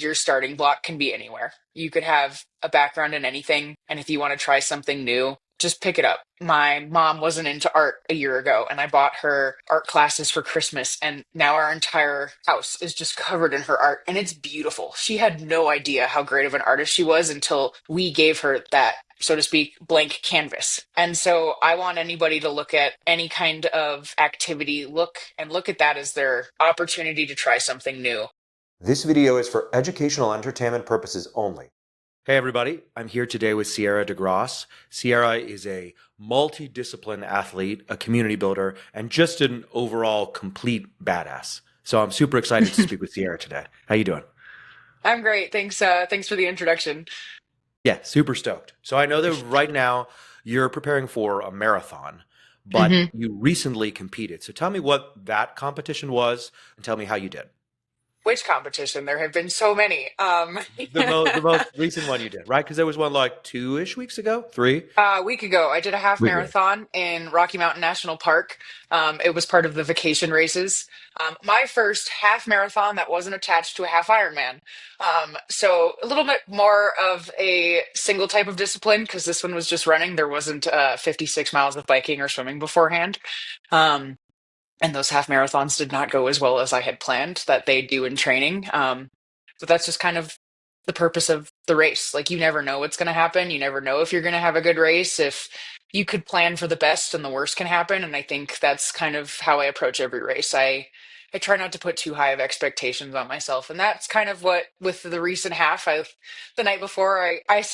your starting block can be anywhere. You could have a background in anything, and if you want to try something new, just pick it up. My mom wasn't into art a year ago, and I bought her art classes for Christmas, and now our entire house is just covered in her art, and it's beautiful. She had no idea how great of an artist she was until we gave her that, so to speak, blank canvas. And so I want anybody to look at any kind of activity, look at that as their opportunity to try something new. This video is for educational entertainment purposes only. Hey everybody, I'm here today with Sierra de Grasse. Sierra is a multidiscipline athlete, a community builder, and just an overall complete badass. So I'm super excited to speak with Sierra today. How you doing? I'm great. Thanks for the introduction. Yeah, super stoked. So I know that right now you're preparing for a marathon, but hmm you recently competed. So tell me what that competition was and tell me how you did. Which competition? There have been so many. The most recent one you did, right? Because there was one like 2-ish weeks ago, 3 A week ago, I did a half week ago. marathon in Rocky Mountain National Park. It was part of the vacation races. My first half marathon that wasn't attached to a half Ironman. So a little bit more of a single type of discipline because this one was just running. There wasn't 56 miles of biking or swimming beforehand. Um, and those half marathons did not go as well as I had planned that they do in training. But that's just kind of the purpose of the race. Like you never know what's going to happen. You never know if you're going to have a good race. If you could plan for the best and the worst can happen. And I think that's kind of how I approach every race. I try not to put too high of expectations on myself. And that's kind of what with the recent half, the night before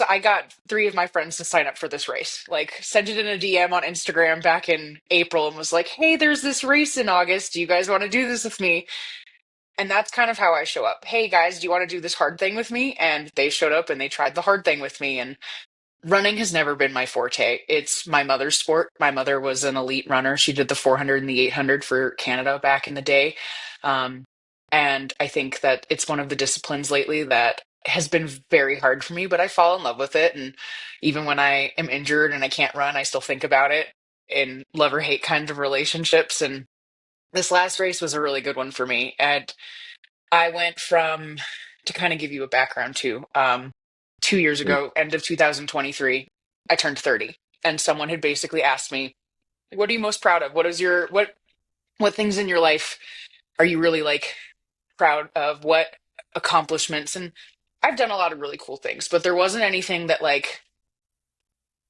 I got three of my friends to sign up for this race. Like sent it in a DM on Instagram back in April and was like, "Hey, there's this race in August. Do you guys want to do this with me?" And that's kind of how I show up. "Hey guys, do you want to do this hard thing with me?" And they showed up and they tried the hard thing with me. And running has never been my forte. It's my mother's sport. My mother was an elite runner. She did the 400 and the 800 for Canada back in the day. Um, and I think that it's one of the disciplines lately that has been very hard for me, but I fall in love with it. And even when I am injured and I can't run, I still think about it in love or hate kind of relationships. And this last race was a really good one for me. And I went from, to kind of give you a background too, 2 years ago, end of 2023, I turned 30. And someone had basically asked me, "What are you most proud of? What things in your life are you really like proud of? What accomplishments?" And I've done a lot of really cool things, but there wasn't anything that like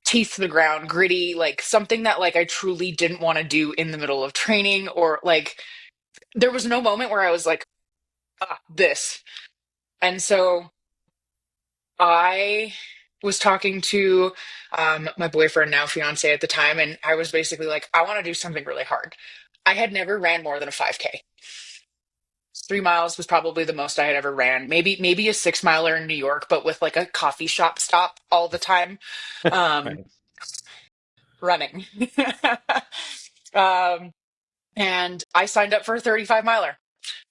teeth to the ground, gritty, like something that like I truly didn't want to do in the middle of training or like there was no moment where I was like, this. And so I was talking to my boyfriend, now fiance at the time, and I was basically like, I want to do something really hard. I had never ran more than a 5K. 3 miles was probably the most I had ever ran. Maybe a 6 miler in New York, but with like a coffee shop stop all the time, um, Right. running. um, and I signed up for a 35 miler.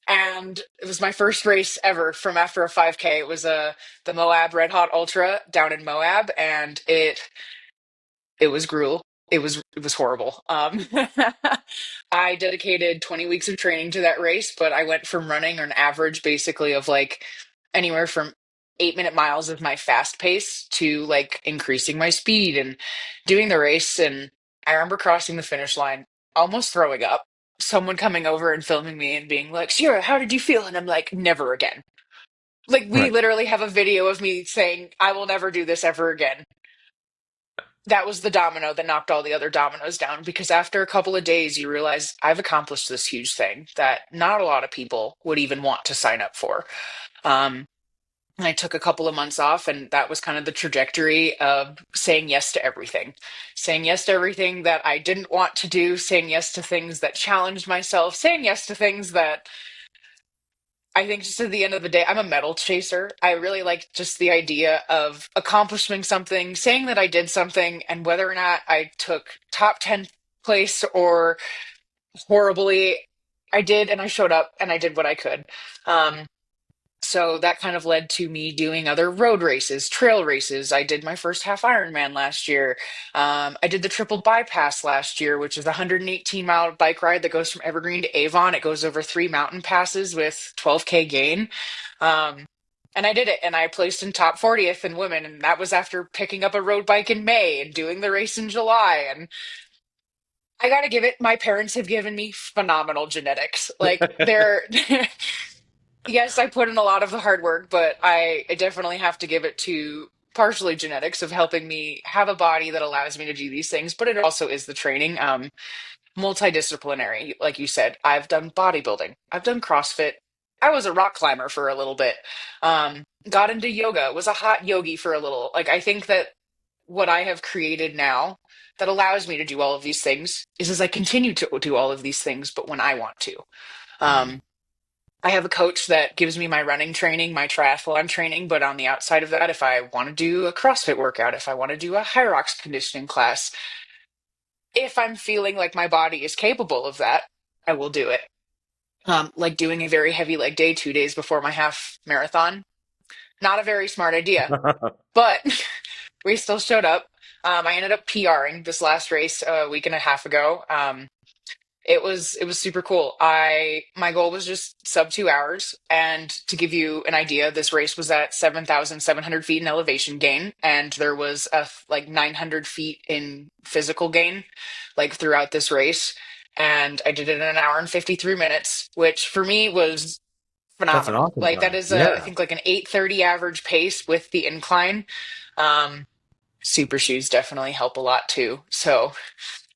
And it was my first race ever from after a 5K. It was the Moab Red Hot Ultra down in Moab, and it was gruel. It was horrible. I dedicated 20 weeks of training to that race, but I went from running an average basically of like anywhere from 8-minute miles of my fast pace to like increasing my speed and doing the race. And I remember crossing the finish line, almost throwing up. Someone coming over and filming me and being like, "Sierra, how did you feel?" And I'm like, "Never again." Like we Right. literally have a video of me saying, "I will never do this ever again." That was the domino that knocked all the other dominoes down because after a couple of days, you realize I've accomplished this huge thing that not a lot of people would even want to sign up for. Um, and I took a couple of months off, and that was kind of the trajectory of saying yes to everything. Saying yes to everything that I didn't want to do, saying yes to things that challenged myself, saying yes to things that I think just at the end of the day, I'm a medal chaser. I really like just the idea of accomplishing something, saying that I did something, and whether or not I took top 10 place or horribly, I did, and I showed up and I did what I could. Um, so that kind of led to me doing other road races, trail races. I did my first half Ironman last year. I did the triple bypass last year, which is a 118-mile bike ride that goes from Evergreen to Avon. It goes over three mountain passes with 12K gain. Um, And I did it, and I placed in top 40th in women, and that was after picking up a road bike in May and doing the race in July. And I gotta give it, my parents have given me phenomenal genetics. Like they're yes, I put in a lot of the hard work, but I definitely have to give it to partially genetics of helping me have a body that allows me to do these things, but it also is the training. Multidisciplinary, like you said. I've done bodybuilding, I've done CrossFit. I was a rock climber for a little bit. Got into yoga, was a hot yogi for a little. Like I think that what I have created now that allows me to do all of these things is as I continue to do all of these things, but when I want to. Mm. Um, I have a coach that gives me my running training, my triathlon training, but on the outside of that, if I want to do a CrossFit workout, if I want to do a Hyrox conditioning class, if I'm feeling like my body is capable of that, I will do it. Like doing a very heavy leg day 2 days before my half marathon, not a very smart idea, but we still showed up. I ended up PRing this last race a week and a half ago. It was super cool. My goal was just sub 2 hours, and to give you an idea, this race was at 7,700 feet in elevation gain, and there was like 900 feet in physical gain, like throughout this race. And I did it in an hour and 53 minutes, which for me was That's an phenomenal. awesome Like that time. is I Yeah. think like an 8:30 average pace with the incline. Um, Super shoes definitely help a lot too. So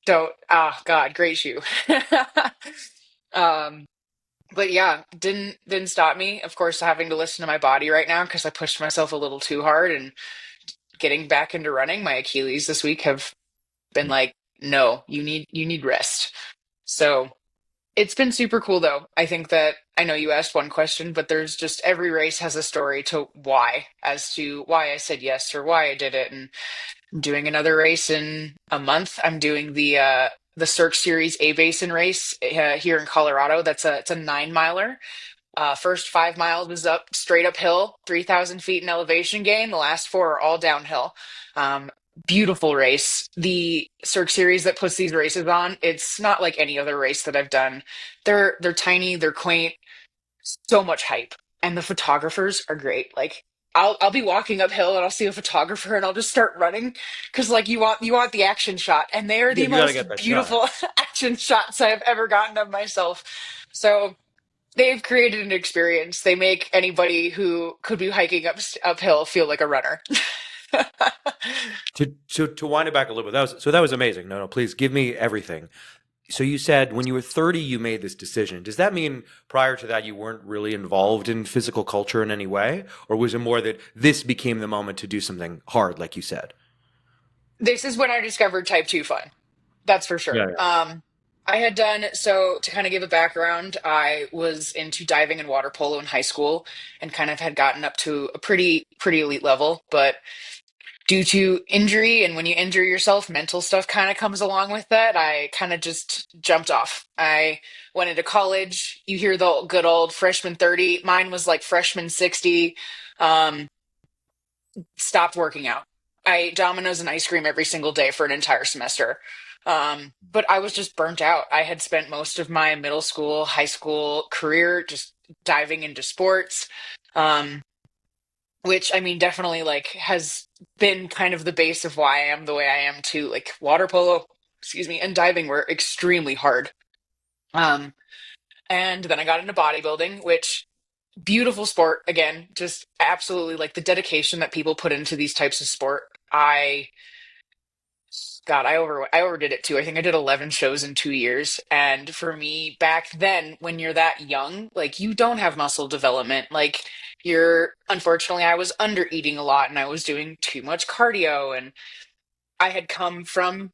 don't, ah, God, great shoe. Um, but yeah, didn't stop me. Of course, having to listen to my body right now because I pushed myself a little too hard and getting back into running. My Achilles this week have been like, no, you need rest. So it's been super cool though. I think that I know you asked one question, but there's just every race has a story to why, as to why I said yes or why I did it. And I'm doing another race in a month. I'm doing the Cirque Series A Basin race here in Colorado. It's a 9 miler. First 5 miles is up straight uphill, 3,000 feet in elevation gain. The last four are all downhill. Um, Beautiful race. The Cirque Series that puts these races on, it's not like any other race that I've done. They're tiny, they're quaint, so much hype, and the photographers are great. Like I'll be walking uphill and I'll see a photographer and I'll just start running because like you want the action shot, and they are Yeah, the you got to get most that shot. beautiful action shots I have ever gotten of myself. So they've created an experience. They make anybody who could be hiking uphill feel like a runner. To wind it back a little bit, that was amazing. No, no, please give me everything. So you said when you were 30, you made this decision. Does that mean prior to that you weren't really involved in physical culture in any way? Or was it more that this became the moment to do something hard, like you said? This is when I discovered type 2 fun. That's for Yeah, sure. yeah. I had done so to kind of give a background. I was into diving and water polo in high school and kind of had gotten up to a pretty elite level, but due to injury and when you injure yourself, mental stuff kind of comes along with that. I kind of just jumped off. I went into college. You hear the good old freshman 30. Mine was like freshman 60. Um, Stopped working out. I ate Domino's and ice cream every single day for an entire semester. But I was just burnt out. I had spent most of my middle school, high school career just diving into sports, um, which I mean, definitely like has been kind of the base of why I am the way I am too. Like water polo, excuse me, and diving were extremely hard. Um, and then I got into bodybuilding, which beautiful sport again, just absolutely like the dedication that people put into these types of sport. I overdid it too. I think I did 11 shows in 2 years. And for me, back then, when you're that young, like you don't have muscle development. Like unfortunately, I was under eating a lot and I was doing too much cardio. And I had come from,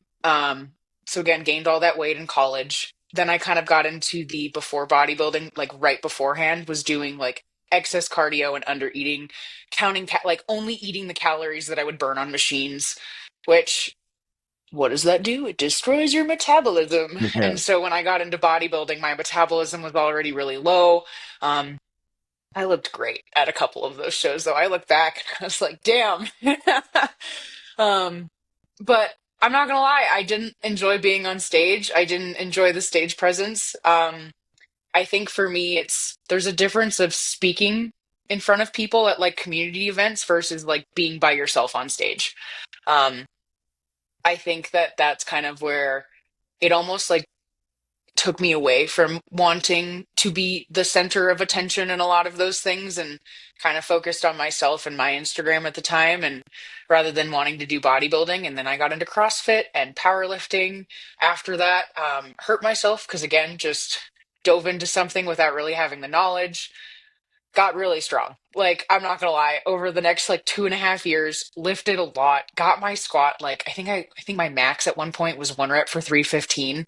so again, gained all that weight in college. Then I kind of got into the before bodybuilding, like right beforehand, was doing like excess cardio and under eating, counting, like only eating the calories that I would burn on machines, which what does that do? It destroys your metabolism. Yeah. And so when I got into bodybuilding, my metabolism was already really low. Um, I looked great at a couple of those shows, though. I look back and I was like, damn. um, but I'm not gonna lie, I didn't enjoy being on stage. I didn't enjoy the stage presence. I think for me, there's a difference of speaking in front of people at like community events versus like being by yourself on stage. Um, I think that that's kind of where it almost like took me away from wanting to be the center of attention in a lot of those things and kind of focused on myself and my Instagram at the time and rather than wanting to do bodybuilding. And then I got into CrossFit and powerlifting after that. Hurt myself because again, just dove into something without really having the knowledge. Got really strong. Like, I'm not gonna lie, over the next like 2.5 years, lifted a lot, got my squat, like I think my max at one point was 1 rep for 315.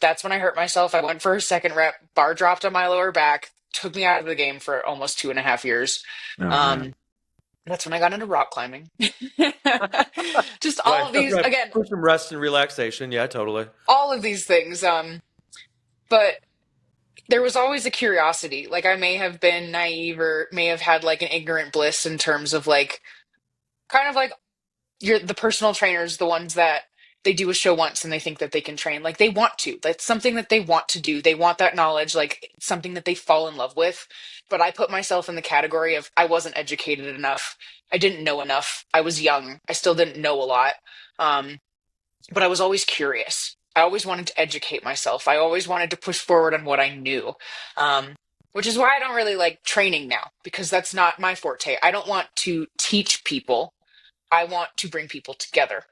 That's when I hurt myself. I went for a second rep, bar dropped on my lower back, took me out of the game for almost 2.5 years. Oh man. Um, that's when I got into rock climbing. Just all Right. of these, Right. again, For some rest and relaxation. Yeah, totally. all of these things. But there was always a curiosity. Like I may have been naive or may have had like an ignorant bliss in terms of like kind of like you're the personal trainers, the ones that they do a show once and they think that they can train. Like they want to. That's something that they want to do. They want that knowledge, like something that they fall in love with. But I put myself in the category of I wasn't educated enough. I didn't know enough. I was young. I still didn't know a lot. Um, but I was always curious. I always wanted to educate myself. I always wanted to push forward on what I knew. Um, which is why I don't really like training now because that's not my forte. I don't want to teach people. I want to bring people together.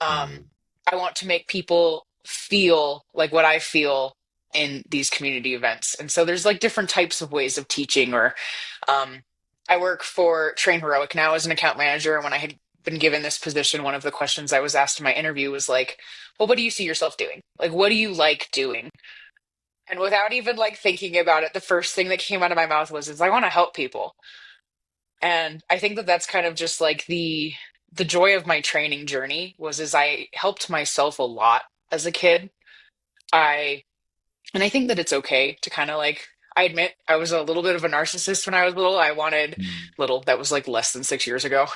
Um, Mm. I want to make people feel like what I feel in these community events. And so there's like different types of ways of teaching or um, I work for Train Heroic now as an account manager. And when I had been given this position, one of the questions I was asked in my interview was like, well, what do you see yourself doing? Like, what do you like doing? And without even like thinking about it, the first thing that came out of my mouth was, is I want to help people. And I think that that's kind of just like the joy of my training journey was is I helped myself a lot as a kid. I and I think that it's okay to kind of like I admit I was a little bit of a narcissist when I was little. I wanted Mm. little, that was like less than 6 years ago.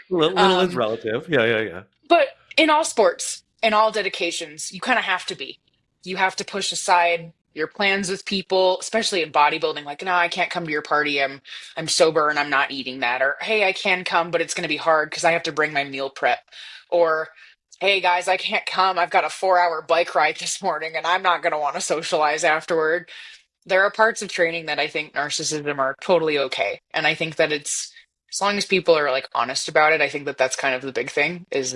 Little is um, relative. Yeah, yeah, yeah. But in all sports, in all dedications, you kind of have to be. You have to push aside your plans with people, especially in bodybuilding. Like, no, I can't come to your party. I'm sober and I'm not eating that. Or, hey, I can come, but it's going to be hard because I have to bring my meal prep. Or, hey, guys, I can't come. I've got a 4 hour bike ride this morning and I'm not going to want to socialize afterward. There are parts of training that I think narcissism are totally okay. And I think that it's, as long as people are like honest about it, I think that that's kind of the big thing is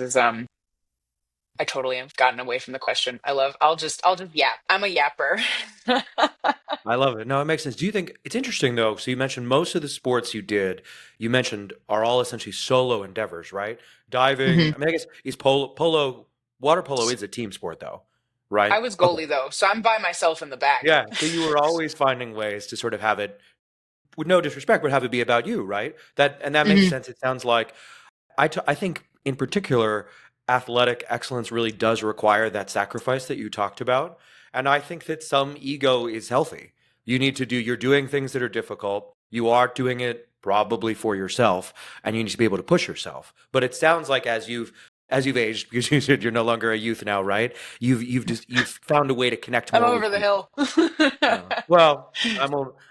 I totally have gotten away from the question. I'll just yap. I'm a yapper. I love it. No, it makes sense. Do you think it's interesting though? So you mentioned most of the sports you did, you mentioned are all essentially solo endeavors, right? Diving. Mhm. I mean, I guess is polo, water polo is a team sport though, right? I was Okay. goalie though, so I'm by myself in the back. Yeah. So you were always finding ways to sort of have it, with no disrespect, but have it be about you, right? That makes Hmm. sense. It sounds like I think in particular, athletic excellence really does require that sacrifice that you talked about. And I think that some ego is healthy. You're doing things that are difficult. You are doing it probably for yourself, and you need to be able to push yourself. But it sounds like as you've aged, because you said you're no longer a youth now, right? You've found a way to connect I'm more over with the people. hill. Well,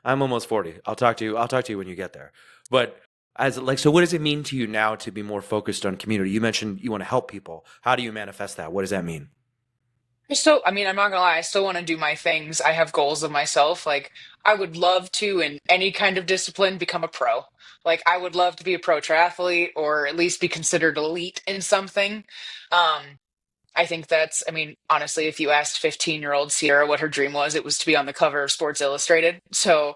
I'm almost 40. I'll talk to you when you get there. But as like, so what does it mean to you now to be more focused on community? You mentioned you want to help people. How do you manifest that? What does that mean? I mean, I'm not gonna lie, I still want to do my things. I have goals of myself. Like, I would love to, in any kind of discipline, become a pro. Like, I would love to be a pro triathlete or at least be considered elite in something. Um, I think I mean, honestly, if you asked 15-year-old Sierra what her dream was, it was to be on the cover of Sports Illustrated. So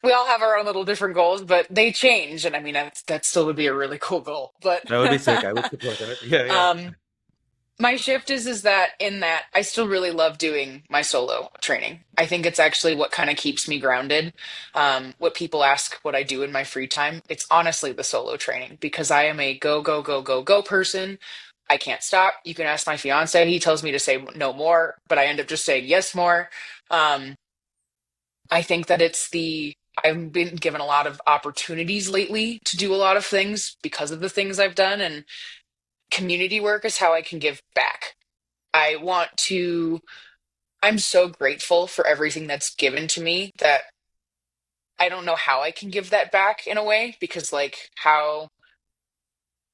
we all have our own little different goals, but they change. And I mean, that still would be a really cool goal. But That would be sick. I would support that. Yeah, yeah. um, my shift is that in that I still really love doing my solo training. I think it's actually what kind of keeps me grounded. What people ask what I do in my free time, it's honestly the solo training because I am a go, go, go, go, go person. I can't stop. You can ask my fiance. He tells me to say no more, but I end up just saying yes more. Um, I think that I've been given a lot of opportunities lately to do a lot of things because of the things I've done, and community work is how I can give back. I want to, I'm so grateful for everything that's given to me that I don't know how I can give that back in a way because like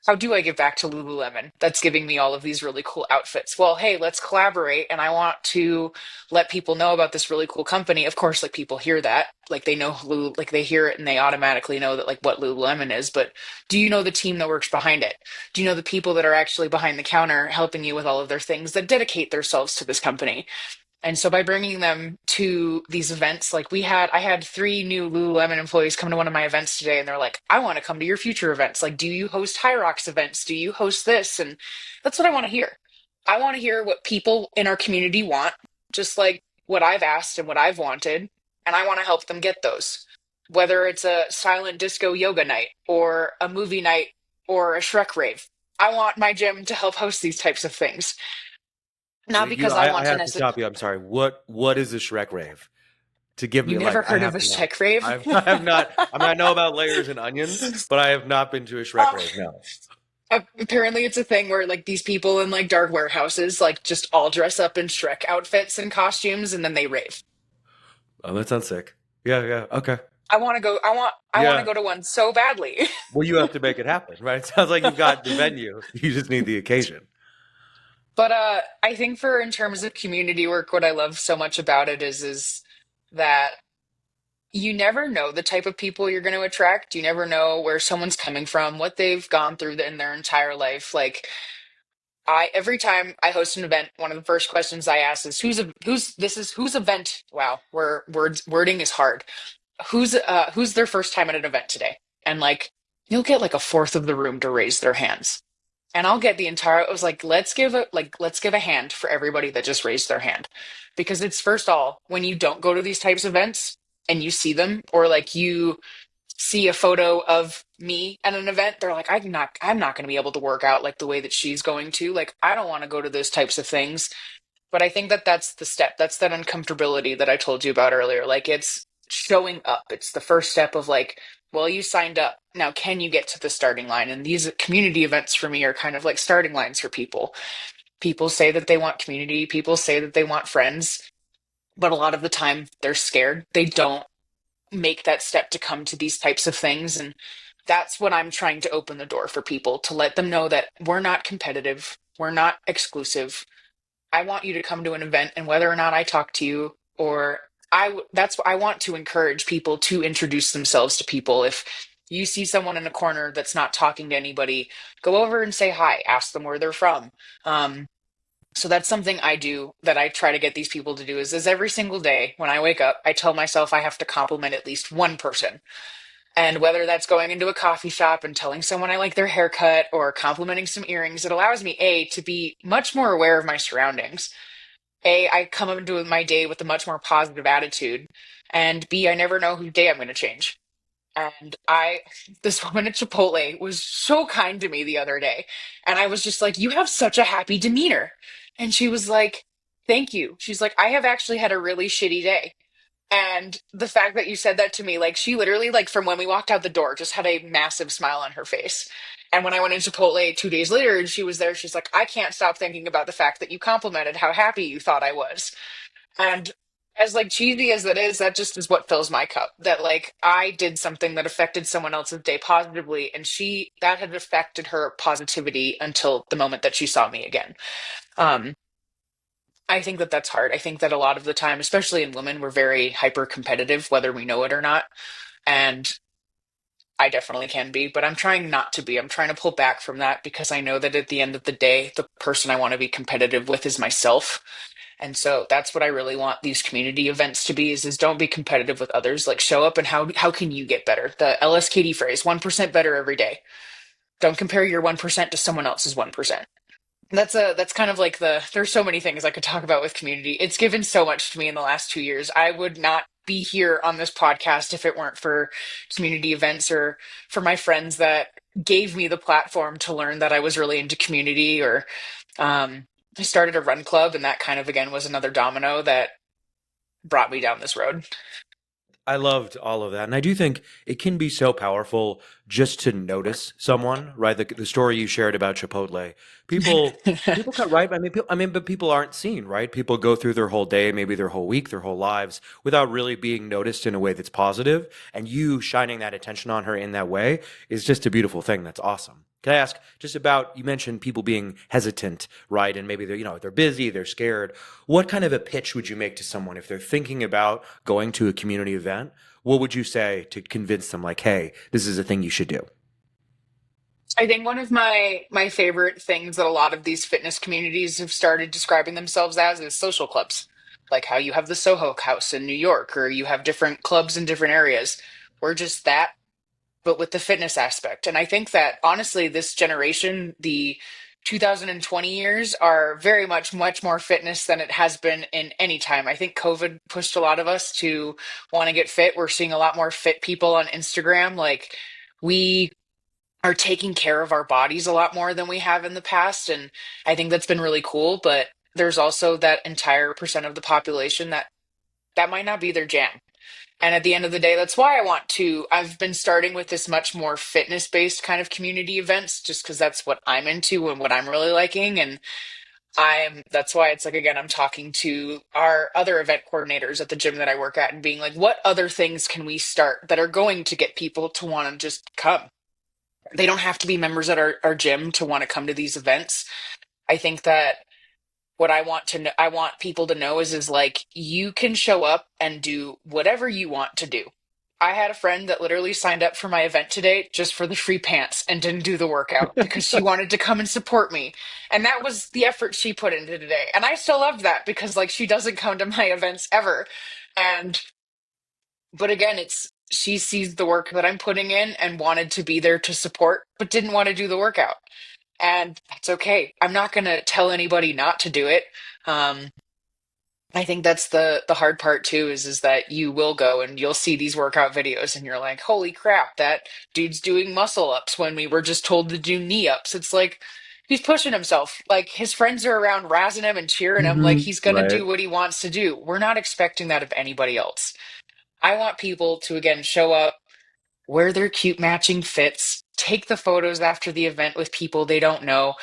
how do I give back to Lululemon that's giving me all of these really cool outfits? Well, hey, let's collaborate. And I want to let people know about this really cool company. Of course, like people hear that, like they know like they hear it and they automatically know that like what Lululemon is. But do you know the team that works behind it? Do you know the people that are actually behind the counter helping you with all of their things that dedicate themselves to this company? And so by bringing them to these events, like I had three new Lululemon employees come to one of my events today, and they're like, I want to come to your future events. Like, do you host Hyrox events? Do you host this? And that's what I want to hear. I want to hear what people in our community want, just like what I've asked and what I've wanted. And I want to help them get those. Whether it's a silent disco yoga night or a movie night or a Shrek rave. I want my gym to help host these types of things. Not because I I want to have to necessarily. stop you. I'm sorry. What is a Shrek rave? To give You me never like I heard of have a to know. Shrek rave? I have not. I mean, I know about layers and onions, but I have not been to a Shrek Uh, rave. No. apparently, it's a thing where like these people in like dark warehouses like just all dress up in Shrek outfits and costumes, and then they rave. Oh, that sounds sick. Yeah, yeah. Okay. I want to go. I want to Yeah. go to one so badly. Well, you have to make it happen, right? It sounds like you've got the venue. You just need the occasion. But I think for in terms of community work, what I love so much about it is that you never know the type of people you're going to attract. You never know where someone's coming from, what they've gone through in their entire life. Like I every time I host an event, one of the first questions I ask is whose event? Wow, wording is hard. Who's their first time at an event today? And like you'll get like a fourth of the room to raise their hands. And I'll get the entire it was like let's give a hand for everybody that just raised their hand. Because it's first all when you don't go to these types of events and you see them or like you see a photo of me at an event, they're like, I'm not going to be able to work out like the way that she's going to. Like, I don't want to go to those types of things. But I think that that's the step. That's that uncomfortability that I told you about earlier. Like, it's showing up. It's the first step of like, well, you signed up. Now, can you get to the starting line? And these community events for me are kind of like starting lines for people. People say that they want community. People say that they want friends. But a lot of the time, they're scared. They don't make that step to come to these types of things. And that's what I'm trying to open the door for people to let them know that we're not competitive, we're not exclusive. I want you to come to an event, and whether or not I talk to you or that's what I want to encourage people to introduce themselves to people. If you see someone in a corner that's not talking to anybody, go over and say hi, ask them where they're from. Um, so that's something I do that I try to get these people to do is every single day when I wake up, I tell myself I have to compliment at least one person. And whether that's going into a coffee shop and telling someone I like their haircut or complimenting some earrings, it allows me, A, to be much more aware of my surroundings. A, I come into my day with a much more positive attitude. And B, I never know whose day I'm going to change. And this woman at Chipotle was so kind to me the other day. And I was just like, you have such a happy demeanor. And she was like, thank you. She's like, I have actually had a really shitty day. And the fact that you said that to me, like she literally, like from when we walked out the door, just had a massive smile on her face. And when I went into Chipotle 2 days later and she was there, she's like, I can't stop thinking about the fact that you complimented how happy you thought I was. And as like cheesy as that is, that just is what fills my cup. That like I did something that affected someone else's day positively, and she that had affected her positivity until the moment that she saw me again. Um, I think that that's hard. I think that a lot of the time, especially in women, we're very hyper competitive, whether we know it or not. And I definitely can be, but I'm trying not to be. I'm trying to pull back from that because I know that at the end of the day, the person I want to be competitive with is myself. And so that's what I really want these community events to be is don't be competitive with others. Like show up and how can you get better? The LSKD phrase, 1% better every day. Don't compare your 1% to someone else's 1%. That's kind of like there's so many things I could talk about with community. It's given so much to me in the last 2 years. I would not be here on this podcast if it weren't for community events or for my friends that gave me the platform to learn that I was really into community or I started a run club and that kind of again was another domino that brought me down this road. I loved all of that. And I do think it can be so powerful just to notice someone, right? The story you shared about Chipotle. People cut right. But people aren't seen, right? People go through their whole day, maybe their whole week, their whole lives without really being noticed in a way that's positive. And you shining that attention on her in that way is just a beautiful thing. That's awesome. Can I ask just about, you mentioned people being hesitant, right? And maybe they're busy, they're scared. What kind of a pitch would you make to someone if they're thinking about going to a community event? What would you say to convince them, like, hey, this is a thing you should do? I think one of my favorite things that a lot of these fitness communities have started describing themselves as is social clubs. Like how you have the Soho House in New York, or you have different clubs in different areas. We're just that, but with the fitness aspect. And I think that honestly, this generation, the 2020 years, are very much more fitness than it has been in any time. I think COVID pushed a lot of us to want to get fit. We're seeing a lot more fit people on Instagram. Like, we are taking care of our bodies a lot more than we have in the past. And I think that's been really cool. But there's also that entire percent of the population that might not be their jam. And at the end of the day, that's why I've been starting with this much more fitness based kind of community events, just because that's what I'm into and what I'm really liking. And that's why it's like, again, I'm talking to our other event coordinators at the gym that I work at and being like, what other things can we start that are going to get people to want to just come? They don't have to be members at our gym to want to come to these events. I think that what I want people to know is like, you can show up and do whatever you want to do. I had a friend that literally signed up for my event today just for the free pants and didn't do the workout because she wanted to come and support me. And that was the effort she put into today. And I still loved that because like she doesn't come to my events ever. And but again, it's she sees the work that I'm putting in and wanted to be there to support, but didn't want to do the workout. And that's okay. I'm not going to tell anybody not to do it. Um, I think that's the hard part too is that you will go and you'll see these workout videos and you're like, "Holy crap, that dude's doing muscle ups when we were just told to do knee ups." It's like he's pushing himself. Like his friends are around razzing him and cheering him like he's going to Right. do what he wants to do. We're not expecting that of anybody else. I want people to again show up, wear their cute matching fits, take the photos after the event with people they don't know.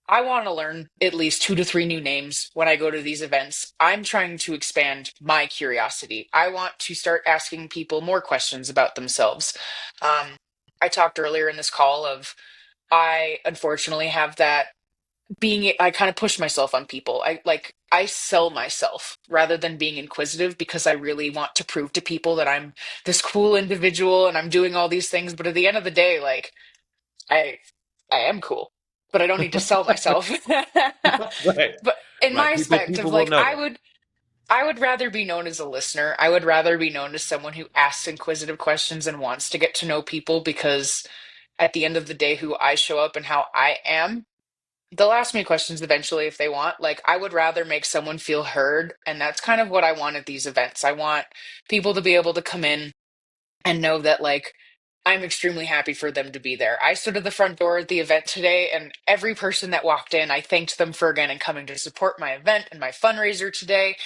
I want to learn at least 2 to 3 new names when I go to these events. I'm trying to expand my curiosity. I want to start asking people more questions about themselves. Um, I talked earlier in this call of I unfortunately have that I kind of push myself on people. I sell myself rather than being inquisitive because I really want to prove to people that I'm this cool individual and I'm doing all these things. But at the end of the day, like I I am cool, but I don't need to sell myself. Right. But in Right. my People aspect of people will like notice. I would rather be known as a listener. I would rather be known as someone who asks inquisitive questions and wants to get to know people because at the end of the day, who I show up and how I am, they'll ask me questions eventually if they want. Like, I would rather make someone feel heard. And that's kind of what I want at these events. I want people to be able to come in and know that, like, I'm extremely happy for them to be there. I stood at the front door at the event today, and every person that walked in, I thanked them for again and coming to support my event and my fundraiser today.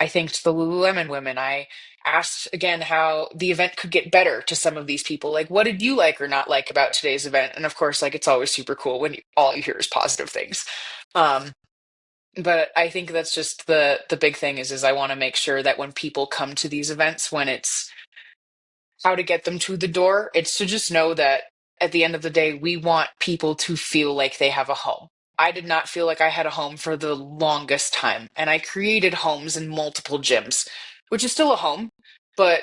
I thanked the Lululemon women. I asked again how the event could get better to some of these people. Like, what did you like or not like about today's event? And of course, like, it's always super cool when all you hear is positive things. Um, but I think that's just the big thing is I want to make sure that when people come to these events, when it's how to get them to the door, it's to just know that at the end of the day, we want people to feel like they have a home. I did not feel like I had a home for the longest time, and I created homes in multiple gyms, which is still a home, but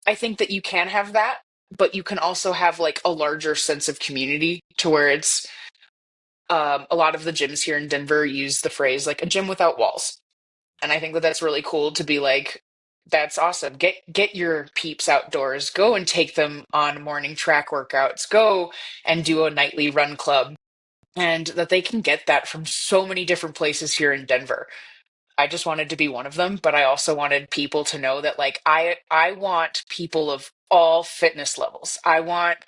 I think that you can have that, but you can also have like a larger sense of community to where it's a lot of the gyms here in Denver use the phrase like a gym without walls. And I think that that's really cool to be like, that's awesome. Get your peeps outdoors. Go and take them on morning track workouts. Go and do a nightly run club. And that they can get that from so many different places here in Denver. I just wanted to be one of them, but I also wanted people to know that like I want people of all fitness levels. I want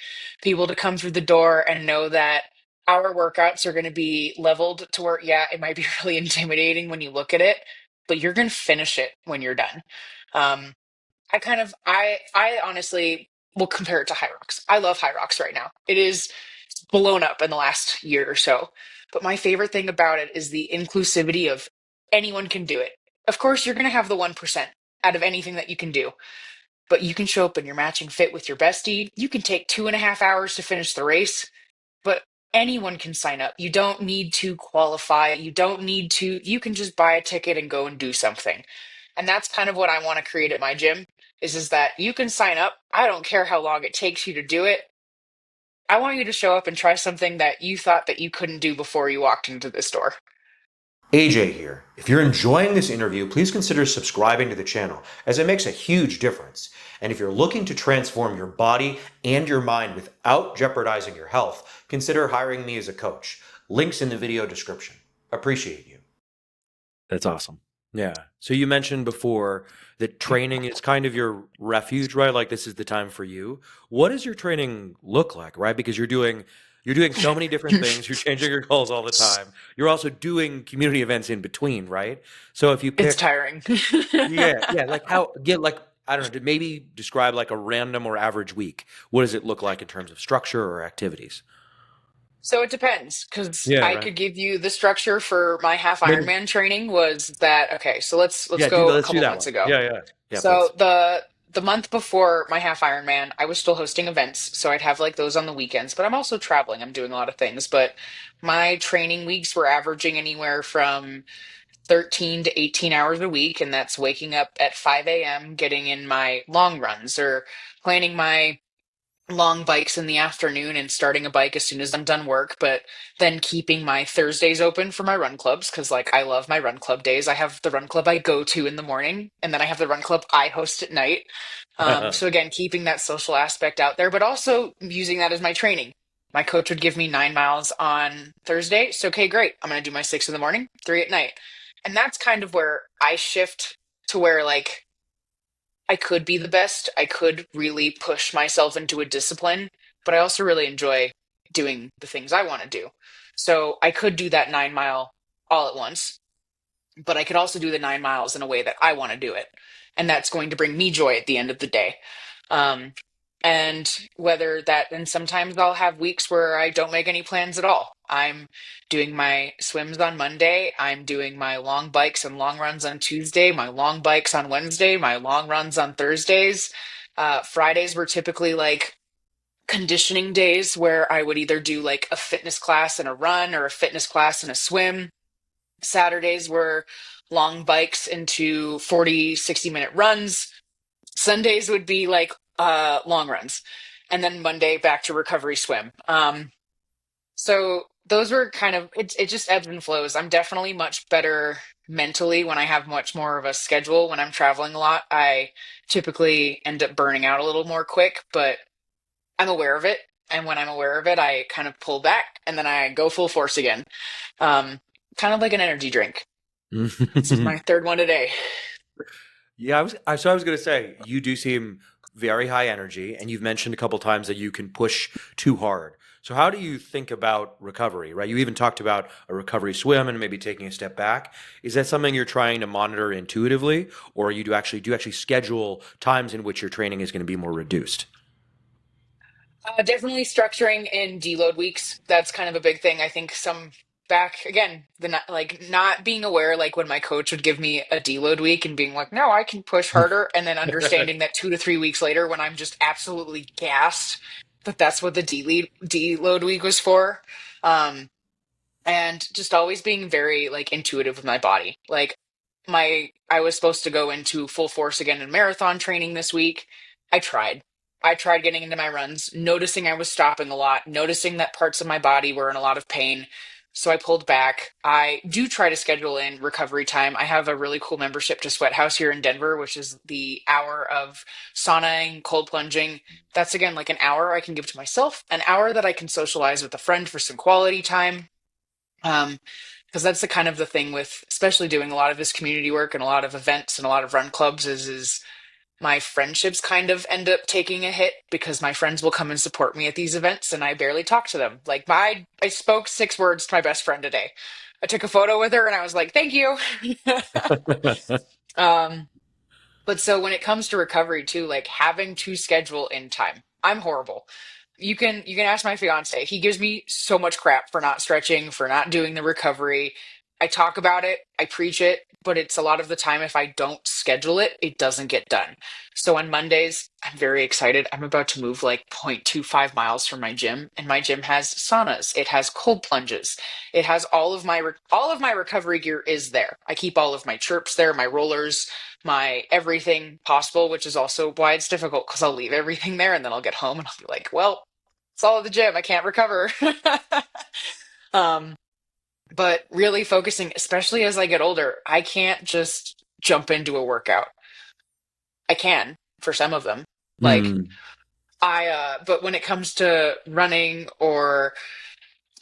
people to come through the door and know that our workouts are going to be leveled to where yeah, it might be really intimidating when you look at it, but you're going to finish it when you're done. Um, I honestly will compare it to Hyrox. I love Hyrox right now. It is blown up in the last year or so. But my favorite thing about it is the inclusivity of anyone can do it. Of course, you're going to have the 1% out of anything that you can do, but you can show up in your matching fit with your bestie. You can take 2.5 hours to finish the race, but anyone can sign up. You don't need to qualify. You can just buy a ticket and go and do something. And that's kind of what I want to create at my gym is that you can sign up. I don't care how long it takes you to do it. I want you to show up and try something that you thought that you couldn't do before you walked into this door. AJ here. If you're enjoying this interview, please consider subscribing to the channel, as it makes a huge difference. And if you're looking to transform your body and your mind without jeopardizing your health, consider hiring me as a coach. Links in the video description. Appreciate you. That's awesome. Yeah. So you mentioned before that training is kind of your refuge, right? Like this is the time for you. What does your training look like, right? Because you're doing so many different things. You're changing your goals all the time. You're also doing community events in between, right? So if you It's pick, tiring. yeah, like how get like I don't know, maybe describe like a random or average week. What does it look like in terms of structure or activities? So it depends, because Yeah, I right. could give you the structure for my half Maybe, Ironman training was that okay, so let's yeah, go a let's do couple that months one. ago. Yeah, yeah. Yeah, So please. the month before my half Ironman, I was still hosting events, so I'd have like those on the weekends, but I'm also traveling. I'm doing a lot of things, but my training weeks were averaging anywhere from 13 to 18 hours a week, and that's waking up at 5 a.m., getting in my long runs or planning my long bikes in the afternoon and starting a bike as soon as I'm done work, but then keeping my Thursdays open for my run clubs because, like, I love my run club days. I have the run club I go to in the morning, and then I have the run club I host at night. So, again, keeping that social aspect out there, but also using that as my training. My coach would give me 9 miles on Thursday. So, okay, great. I'm going to do my 6 in the morning, 3 at night. And that's kind of where I shift to where, like, I could be the best. I could really push myself into a discipline, but I also really enjoy doing the things I want to do. So I could do that 9 mile all at once, but I could also do the 9 miles in a way that I want to do it. And that's going to bring me joy at the end of the day. Um, and whether that, and sometimes I'll have weeks where I don't make any plans at all. I'm doing my swims on Monday. I'm doing my long bikes and long runs on Tuesday, my long bikes on Wednesday, my long runs on Thursdays. Fridays were typically like conditioning days where I would either do like a fitness class and a run or a fitness class and a swim. Saturdays were long bikes into 40, 60-minute runs. Sundays would be like long runs. And then Monday back to recovery swim. So those were kind of it just ebbs and flows. I'm definitely much better mentally when I have much more of a schedule. When I'm traveling a lot, I typically end up burning out a little more quick, but I'm aware of it. And when I'm aware of it, I kind of pull back and then I go full force again. Um, Kind of like an energy drink. This is my third one today. Yeah, I was going to say you do seem very high energy, and you've mentioned a couple times that you can push too hard. So how do you think about recovery, right? You even talked about a recovery swim and maybe taking a step back. Is that something you're trying to monitor intuitively, or do you actually schedule times in which your training is going to be more reduced? Definitely structuring in deload weeks. That's kind of a big thing. I think some back again, like not being aware, like when my coach would give me a deload week and being like, no, I can push harder. And then understanding that 2 to 3 weeks later, when I'm just absolutely gassed, that that's what the deload week was for. Um, and just always being very like intuitive with my body. Like I was supposed to go into full force again in marathon training this week. I tried. I tried getting into my runs, noticing I was stopping a lot, noticing that parts of my body were in a lot of pain. So I pulled back. I do try to schedule in recovery time. I have a really cool membership to Sweat House here in Denver, which is the hour of saunaing, cold plunging. That's again like an hour I can give to myself, an hour that I can socialize with a friend for some quality time. Um, because that's the kind of the thing with especially doing a lot of this community work and a lot of events and a lot of run clubs is my friendships kind of end up taking a hit because my friends will come and support me at these events and I barely talk to them. Like I spoke 6 words to my best friend today. I took a photo with her and I was like, "Thank you." um But so when it comes to recovery too, like having to schedule in time, I'm horrible. You can ask my fiance. He gives me so much crap for not stretching, for not doing the recovery. I talk about it, I preach it, but it's a lot of the time if I don't schedule it, it doesn't get done. So on Mondays, I'm very excited. I'm about to move like 0.25 miles from my gym, and my gym has saunas. It has cold plunges. It has all of my recovery gear is there. I keep all of my chirps there, my rollers, my everything possible, which is also why it's difficult because I'll leave everything there and then I'll get home and I'll be like, well, it's all at the gym. I can't recover. um, but really focusing, especially as I get older, I can't just jump into a workout. I can for some of them. Like Hmm. but when it comes to running or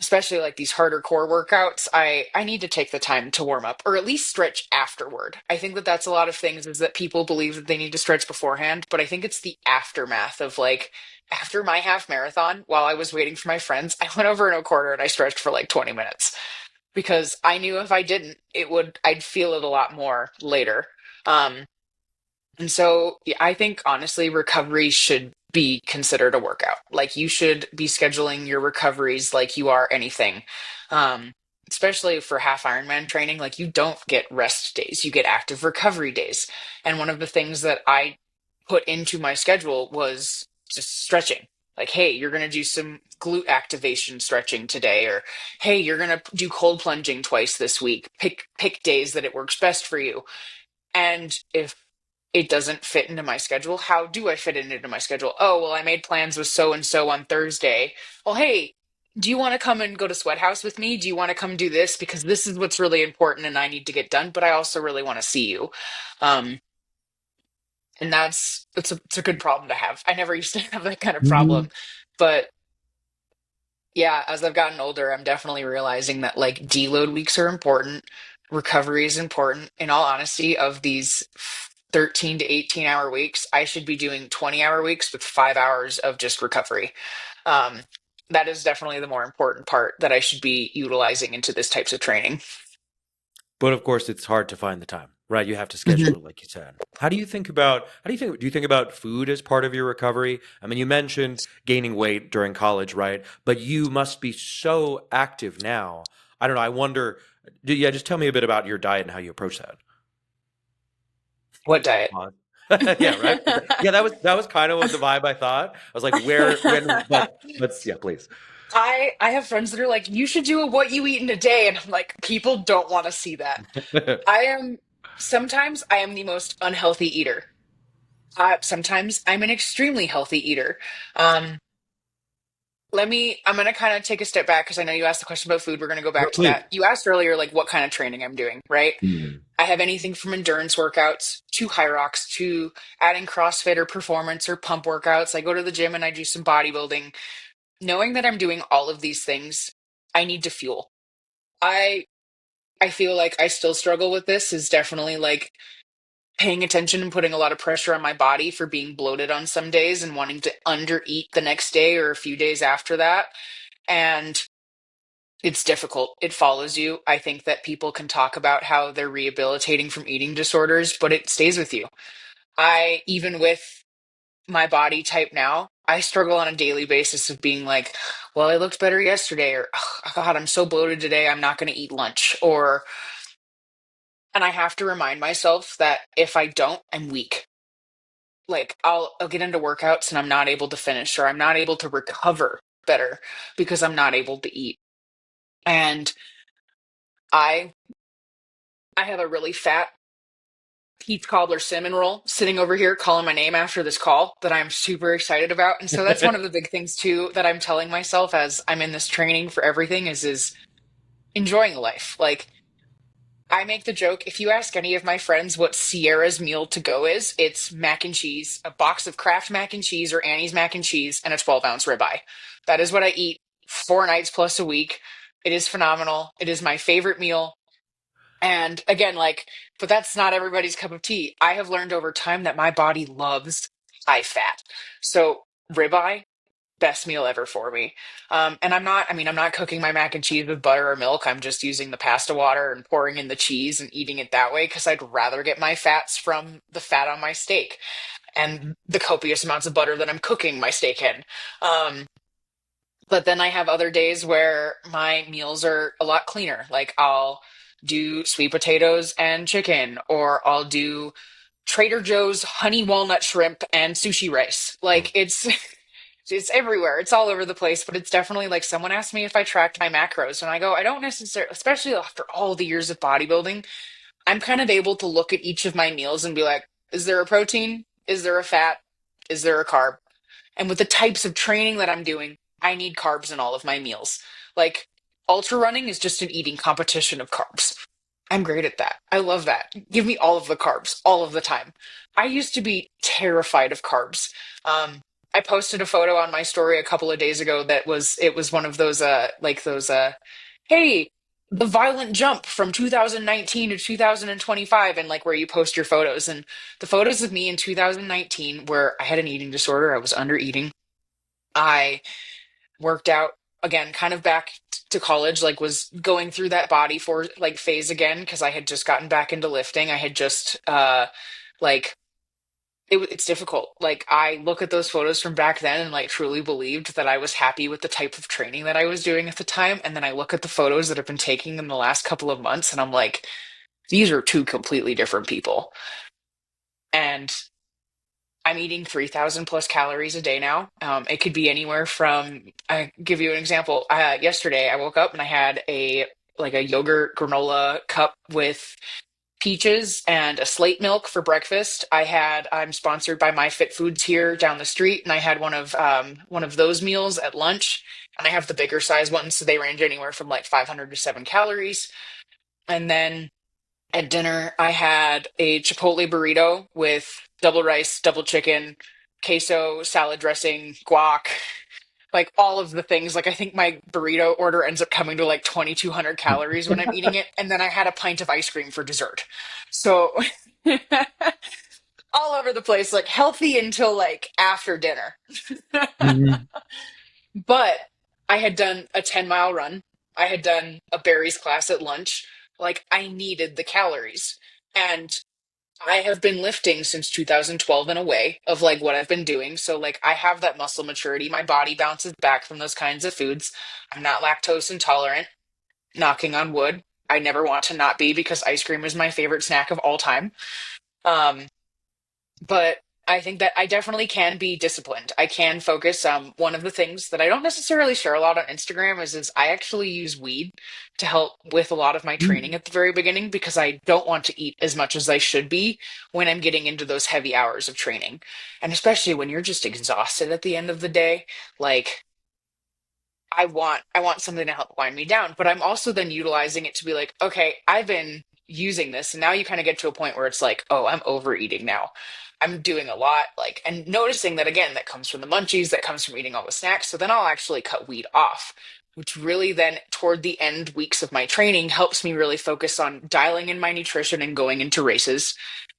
especially like these harder core workouts, I need to take the time to warm up or at least stretch afterward. I think that that's a lot of things is that people believe that they need to stretch beforehand, but I think it's the aftermath of like after my half marathon while I was waiting for my friends, I went over in a corner and I stretched for like 20 minutes because I knew if I didn't, I'd feel it a lot more later. Um and so yeah, I think honestly, recovery should be considered a workout. Like you should be scheduling your recoveries like you are anything. Um, Especially for half Ironman training, like you don't get rest days, you get active recovery days. And one of the things that I put into my schedule was just stretching. Like, hey, you're going to do some glute activation stretching today, or hey, you're going to do cold plunging twice this week. Pick days that it works best for you. And if it doesn't fit into my schedule, how do I fit it into my schedule? Oh, well, I made plans with so and so on Thursday. Well, hey, do you want to come and go to Sweat House with me? Do you want to come do this? Because this is what's really important and I need to get done, but I also really want to see you. Um, and it's a good problem to have. I never used to have that kind of problem. Mhm. But yeah, as I've gotten older, I'm definitely realizing that like deload weeks are important. Recovery is important. In all honesty, of these 13 to 18-hour weeks, I should be doing 20-hour weeks with 5 hours of just recovery. Um, that is definitely the more important part that I should be utilizing into this types of training. But of course, it's hard to find the time, right? You have to schedule Mhm. it, like you said. Do you think about food as part of your recovery? I mean, you mentioned gaining weight during college, right? But you must be so active now. I don't know. I wonder, yeah, just tell me a bit about your diet and how you approach that. What diet? Pause. Yeah, right. Yeah, that was kind of what the vibe I thought. I was like, where, when, but yeah, please. I have friends that are like, you should do a what you eat in a day, and I'm like, people don't want to see that. I am sometimes I am the most unhealthy eater. Sometimes I'm an extremely healthy eater. Um, I'm going to kind of take a step back because I know you asked the question about food. We're going to go back to that. Please. You asked earlier, like, what kind of training I'm doing, right? Hmm. I have anything from endurance workouts to Hyrox to adding CrossFit or performance or pump workouts. I go to the gym and I do some bodybuilding. Knowing that I'm doing all of these things, I need to fuel. I I feel like I still struggle with this is definitely like paying attention and putting a lot of pressure on my body for being bloated on some days and wanting to undereat the next day or a few days after that. And it's difficult. It follows you. I think that people can talk about how they're rehabilitating from eating disorders, but it stays with you. Even with my body type now, I struggle on a daily basis of being like, well, I looked better yesterday, or oh, God, I'm so bloated today, I'm not going to eat lunch. And I have to remind myself that if I don't, I'm weak. Like I'll get into workouts and I'm not able to finish or I'm not able to recover better because I'm not able to eat. And I I have a really fat peach cobbler cinnamon roll sitting over here calling my name after this call that I'm super excited about. And so that's one of the big things too that I'm telling myself as I'm in this training for everything is enjoying life. Like I make the joke if you ask any of my friends what Sierra's meal to go is, it's mac and cheese, a box of Kraft mac and cheese or Annie's mac and cheese, and a 12-ounce ribeye. That is what I eat 4 nights plus a week. It is phenomenal. It is my favorite meal. And again, like, but that's not everybody's cup of tea. I have learned over time that my body loves high fat. So ribeye, best meal ever for me. And I'm not cooking my mac and cheese with butter or milk. I'm just using the pasta water and pouring in the cheese and eating it that way because I'd rather get my fats from the fat on my steak and the copious amounts of butter that I'm cooking my steak in. Um, but then I have other days where my meals are a lot cleaner. Like I'll do sweet potatoes and chicken, or I'll do Trader Joe's honey walnut shrimp and sushi rice. Like it's everywhere. It's all over the place, but it's definitely like someone asked me if I tracked my macros and I go, I don't necessarily, especially after all the years of bodybuilding, I'm kind of able to look at each of my meals and be like, is there a protein? Is there a fat? Is there a carb? And with the types of training that I'm doing, I need carbs in all of my meals. Like ultra running is just an eating competition of carbs. I'm great at that. I love that. Give me all of the carbs all of the time. I used to be terrified of carbs. I posted a photo on my story a couple of days ago that was it was one of those hey, the violent jump from 2019 to 2025 and like where you post your photos and the photos of me in 2019 where I had an eating disorder, I was under eating. I worked out again, kind of back to college, like was going through that body for like phase again because I had just gotten back into lifting. I had just like it's difficult. Like I look at those photos from back then and like truly believed that I was happy with the type of training that I was doing at the time. And then I look at the photos that have been taken in the last couple of months and I'm like, these are two completely different people. And I'm eating 3,000 plus calories a day now. It could be anywhere from, I give you an example. Yesterday I woke up and I had a yogurt granola cup with peaches and a slate milk for breakfast. I'm sponsored by My Fit Foods here down the street, and I had one of those meals at lunch. And I have the bigger size ones, so they range anywhere from like 500 to 7 calories. And then at dinner, I had a Chipotle burrito with double rice, double chicken, queso, salad dressing, guac, like all of the things. Like I think my burrito order ends up coming to like 2,200 calories when I'm eating it. And then I had a pint of ice cream for dessert. So all over the place, like healthy until like after dinner. Mhm. But I had done a 10-mile run. I had done a berries class at lunch. Like I needed the calories. And I have been lifting since 2012 in a way of like what I've been doing. So like I have that muscle maturity. My body bounces back from those kinds of foods. I'm not lactose intolerant, knocking on wood. I never want to not be because ice cream is my favorite snack of all time. Um, but I think that I definitely can be disciplined. I can focus. One of the things that I don't necessarily share a lot on Instagram is I actually use weed to help with a lot of my training at the very beginning because I don't want to eat as much as I should be when I'm getting into those heavy hours of training. And especially when you're just exhausted at the end of the day, like I want something to help wind me down, but I'm also then utilizing it to be like, okay, I've been using this, and now you kind of get to a point where it's like, oh, I'm overeating now. I'm doing a lot, like, and noticing that again, that comes from the munchies, that comes from eating all the snacks. So then I'll actually cut weed off, which really then toward the end weeks of my training helps me really focus on dialing in my nutrition and going into races.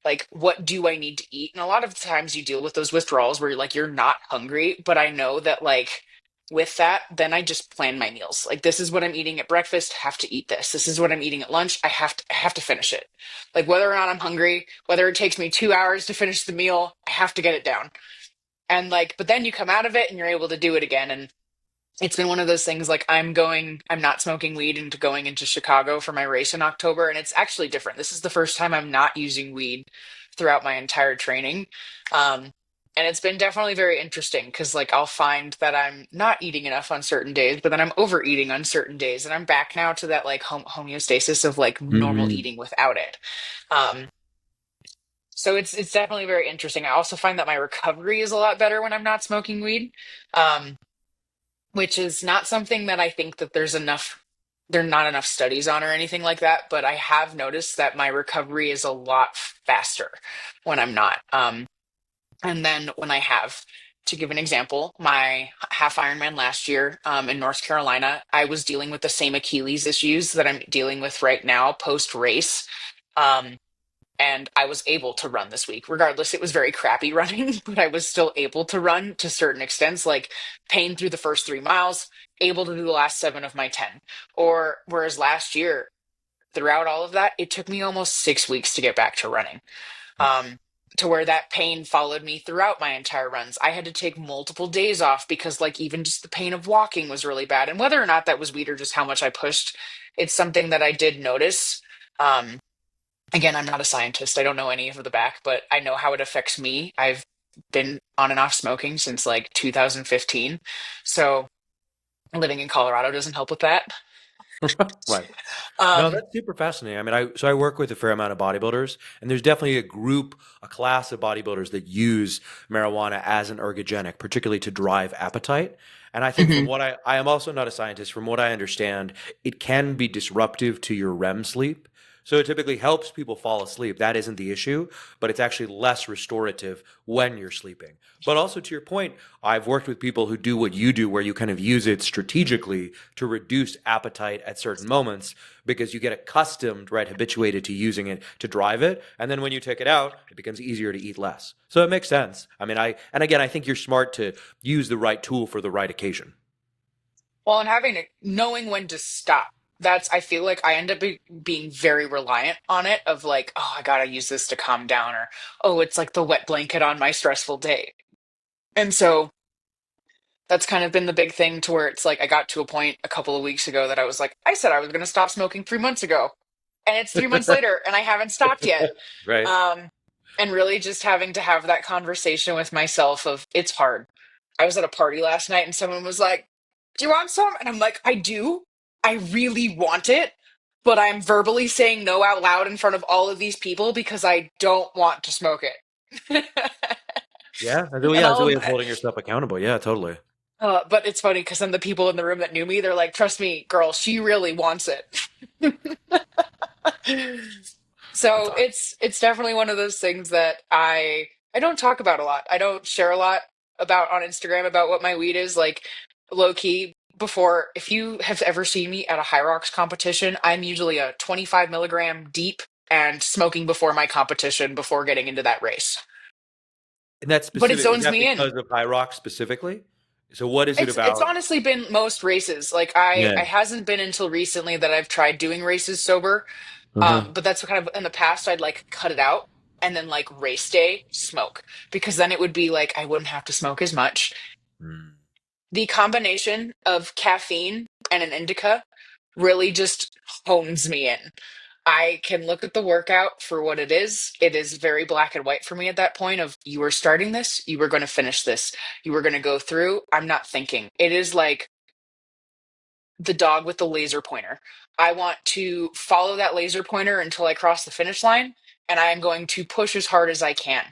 Like, what do I need to eat? And a lot of times you deal with those withdrawals where you're like, you're not hungry, but I know that like with that, then I just plan my meals. Like this is what I'm eating at breakfast, have to eat this. This is what I'm eating at lunch. I have to finish it. Like whether or not I'm hungry, whether it takes me 2 hours to finish the meal, I have to get it down. And like, but then you come out of it and you're able to do it again. And it's been one of those things like I'm not smoking weed into going into Chicago for my race in October. And it's actually different. This is the first time I'm not using weed throughout my entire training. Um, and it's been definitely very interesting because like I'll find that I'm not eating enough on certain days, but then I'm overeating on certain days. And I'm back now to that like homeostasis of like normal Mhm. eating without it. Um, so it's definitely very interesting. I also find that my recovery is a lot better when I'm not smoking weed. Um, which is not something that I think that there are not enough studies on or anything like that, but I have noticed that my recovery is a lot faster when I'm not. And then when I have, to give an example, my half Ironman last year in North Carolina, I was dealing with the same Achilles issues that I'm dealing with right now post race. Um, and I was able to run this week. Regardless, it was very crappy running, but I was still able to run to certain extents, like pain through the first 3 miles, able to do the last seven of my 10. Or whereas last year, throughout all of that, it took me almost 6 weeks to get back to running. Um, to where that pain followed me throughout my entire runs. I had to take multiple days off because, like, even just the pain of walking was really bad. And whether or not that was weed or just how much I pushed, it's something that I did notice. Um, Again, I'm not a scientist. I don't know any of the back, but I know how it affects me. I've been on and off smoking since like 2015. So living in Colorado doesn't help with that. Right. No, Um, that's super fascinating. I mean, I work with a fair amount of bodybuilders, and there's definitely a group, a class of bodybuilders that use marijuana as an ergogenic, particularly to drive appetite. And I think from mhm. what I am also not a scientist, from what I understand, it can be disruptive to your REM sleep. So it typically helps people fall asleep. That isn't the issue, but it's actually less restorative when you're sleeping. But also to your point, I've worked with people who do what you do, where you kind of use it strategically to reduce appetite at certain moments because you get accustomed, right, habituated to using it to drive it. And then when you take it out, it becomes easier to eat less. So it makes sense. I mean, and again, I think you're smart to use the right tool for the right occasion. Well, and having to knowing when to stop. That's I feel like I end up being very reliant on it of like, oh, I gotta use this to calm down, or oh, it's like the wet blanket on my stressful day. And so that's kind of been the big thing to where it's like I got to a point a couple of weeks ago that I was like, I said I was gonna stop smoking 3 months ago. And it's 3 months later and I haven't stopped yet. Right? Um, and really just having to have that conversation with myself of it's hard. I was at a party last night and someone was like, do you want some? And I'm like, I do. I really want it, but I'm verbally saying no out loud in front of all of these people because I don't want to smoke it. Yeah. And Yeah, it's a all way of of holding yourself accountable. Yeah, totally. but it's funny because then the people in the room that knew me, they're like, trust me, girl, she really wants it. That's So awesome. it's definitely one of those things that I don't talk about a lot. I don't share a lot about on Instagram about what my weed is like low key. Before, if you have ever seen me at a Hyrox competition, I'm usually a 25 milligram deep and smoking before my competition before getting into that race. And that's But it specific. Is zones that me in. because of Hyrox specifically? So what is it It's about? honestly been most races. Like I Yeah. hasn't been until recently that I've tried doing races sober. Uh-huh. But that's kind of in the past, I'd like cut it out and then like race day smoke because then it would be like I wouldn't have to smoke as much. Mm. The combination of caffeine and an indica really just hones me in. I can look at the workout for what it is. It is very black and white for me at that point of you were starting this, you were going to finish this, you were going to go through. I'm not thinking. It is like the dog with the laser pointer. I want to follow that laser pointer until I cross the finish line, and I am going to push as hard as I can.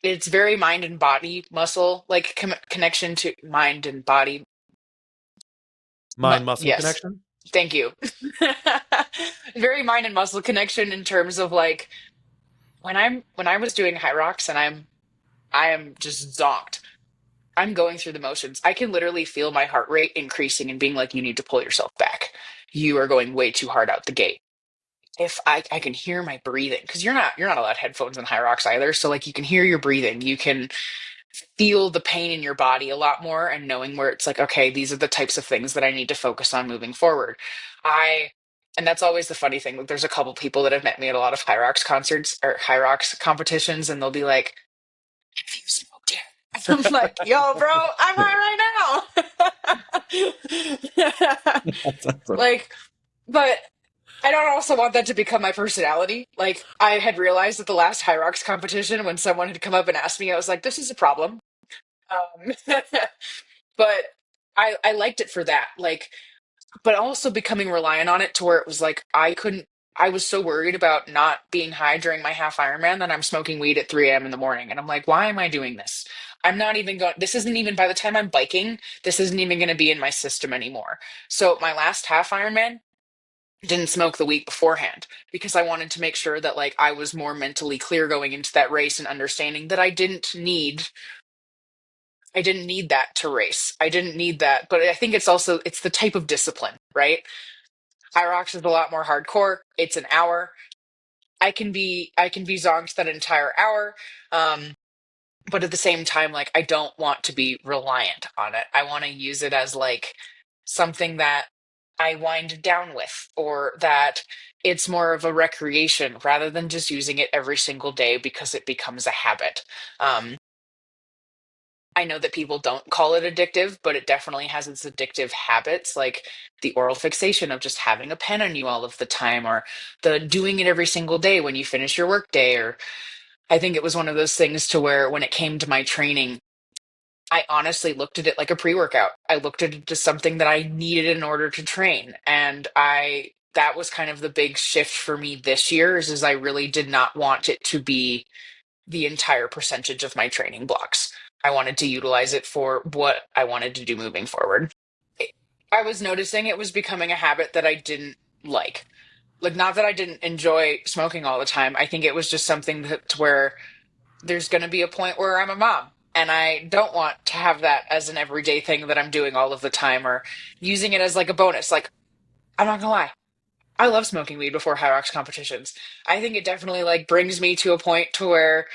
It's very mind and body muscle, like connection to mind and body. Mind muscle Yes, connection? thank you. Very mind and muscle connection in terms of like when I was doing high rocks and I am just zonked. I'm going through the motions. I can literally feel my heart rate increasing and being like, you need to pull yourself back. You are going way too hard out the gate. If I can hear my breathing, because you're not allowed headphones in high rocks either. So like you can hear your breathing. You can feel the pain in your body a lot more and knowing where it's like, okay, these are the types of things that I need to focus on moving forward. I and that's always the funny thing. Like, there's a couple people that have met me at a lot of high rocks concerts or high rocks competitions, and they'll be like, have you smoked yet? I'm like, yo, bro, I'm high right now. That's awesome. Like, but I don't also want that to become my personality. Like, I had realized at the last High Rocks competition when someone had come up and asked me, I was like, this is a problem. Um, but I liked it for that. Like, but also becoming reliant on it to where it was like, I was so worried about not being high during my half Ironman that I'm smoking weed at 3 a.m. in the morning. And I'm like, why am I doing this? I'm not even going, this isn't even, by the time I'm biking, this isn't even going to be in my system anymore. So my last half Ironman, didn't smoke the week beforehand because I wanted to make sure that like I was more mentally clear going into that race and understanding that I didn't need that to race. I didn't need that. But I think it's the type of discipline, right? Hyrox is a lot more hardcore. It's an hour. I can be zonked that entire hour. Um, but at the same time, like I don't want to be reliant on it. I want to use it as like something that I wind down with, or that it's more of a recreation rather than just using it every single day because it becomes a habit. Um, I know that people don't call it addictive, but it definitely has its addictive habits, like the oral fixation of just having a pen on you all of the time, or the doing it every single day when you finish your workday. Or I think it was one of those things to where when it came to my training, I honestly looked at it like a pre-workout. I looked at it as something that I needed in order to train. And that was kind of the big shift for me this year is I really did not want it to be the entire percentage of my training blocks. I wanted to utilize it for what I wanted to do moving forward. I was noticing it was becoming a habit that I didn't like. Like, not that I didn't enjoy smoking all the time. I think it was just something that to where there's going to be a point where I'm a mom. And I don't want to have that as an everyday thing that I'm doing all of the time or using it as like a bonus. Like, I'm not gonna lie. I love smoking weed before Hyrox competitions. I think it definitely like brings me to a point to where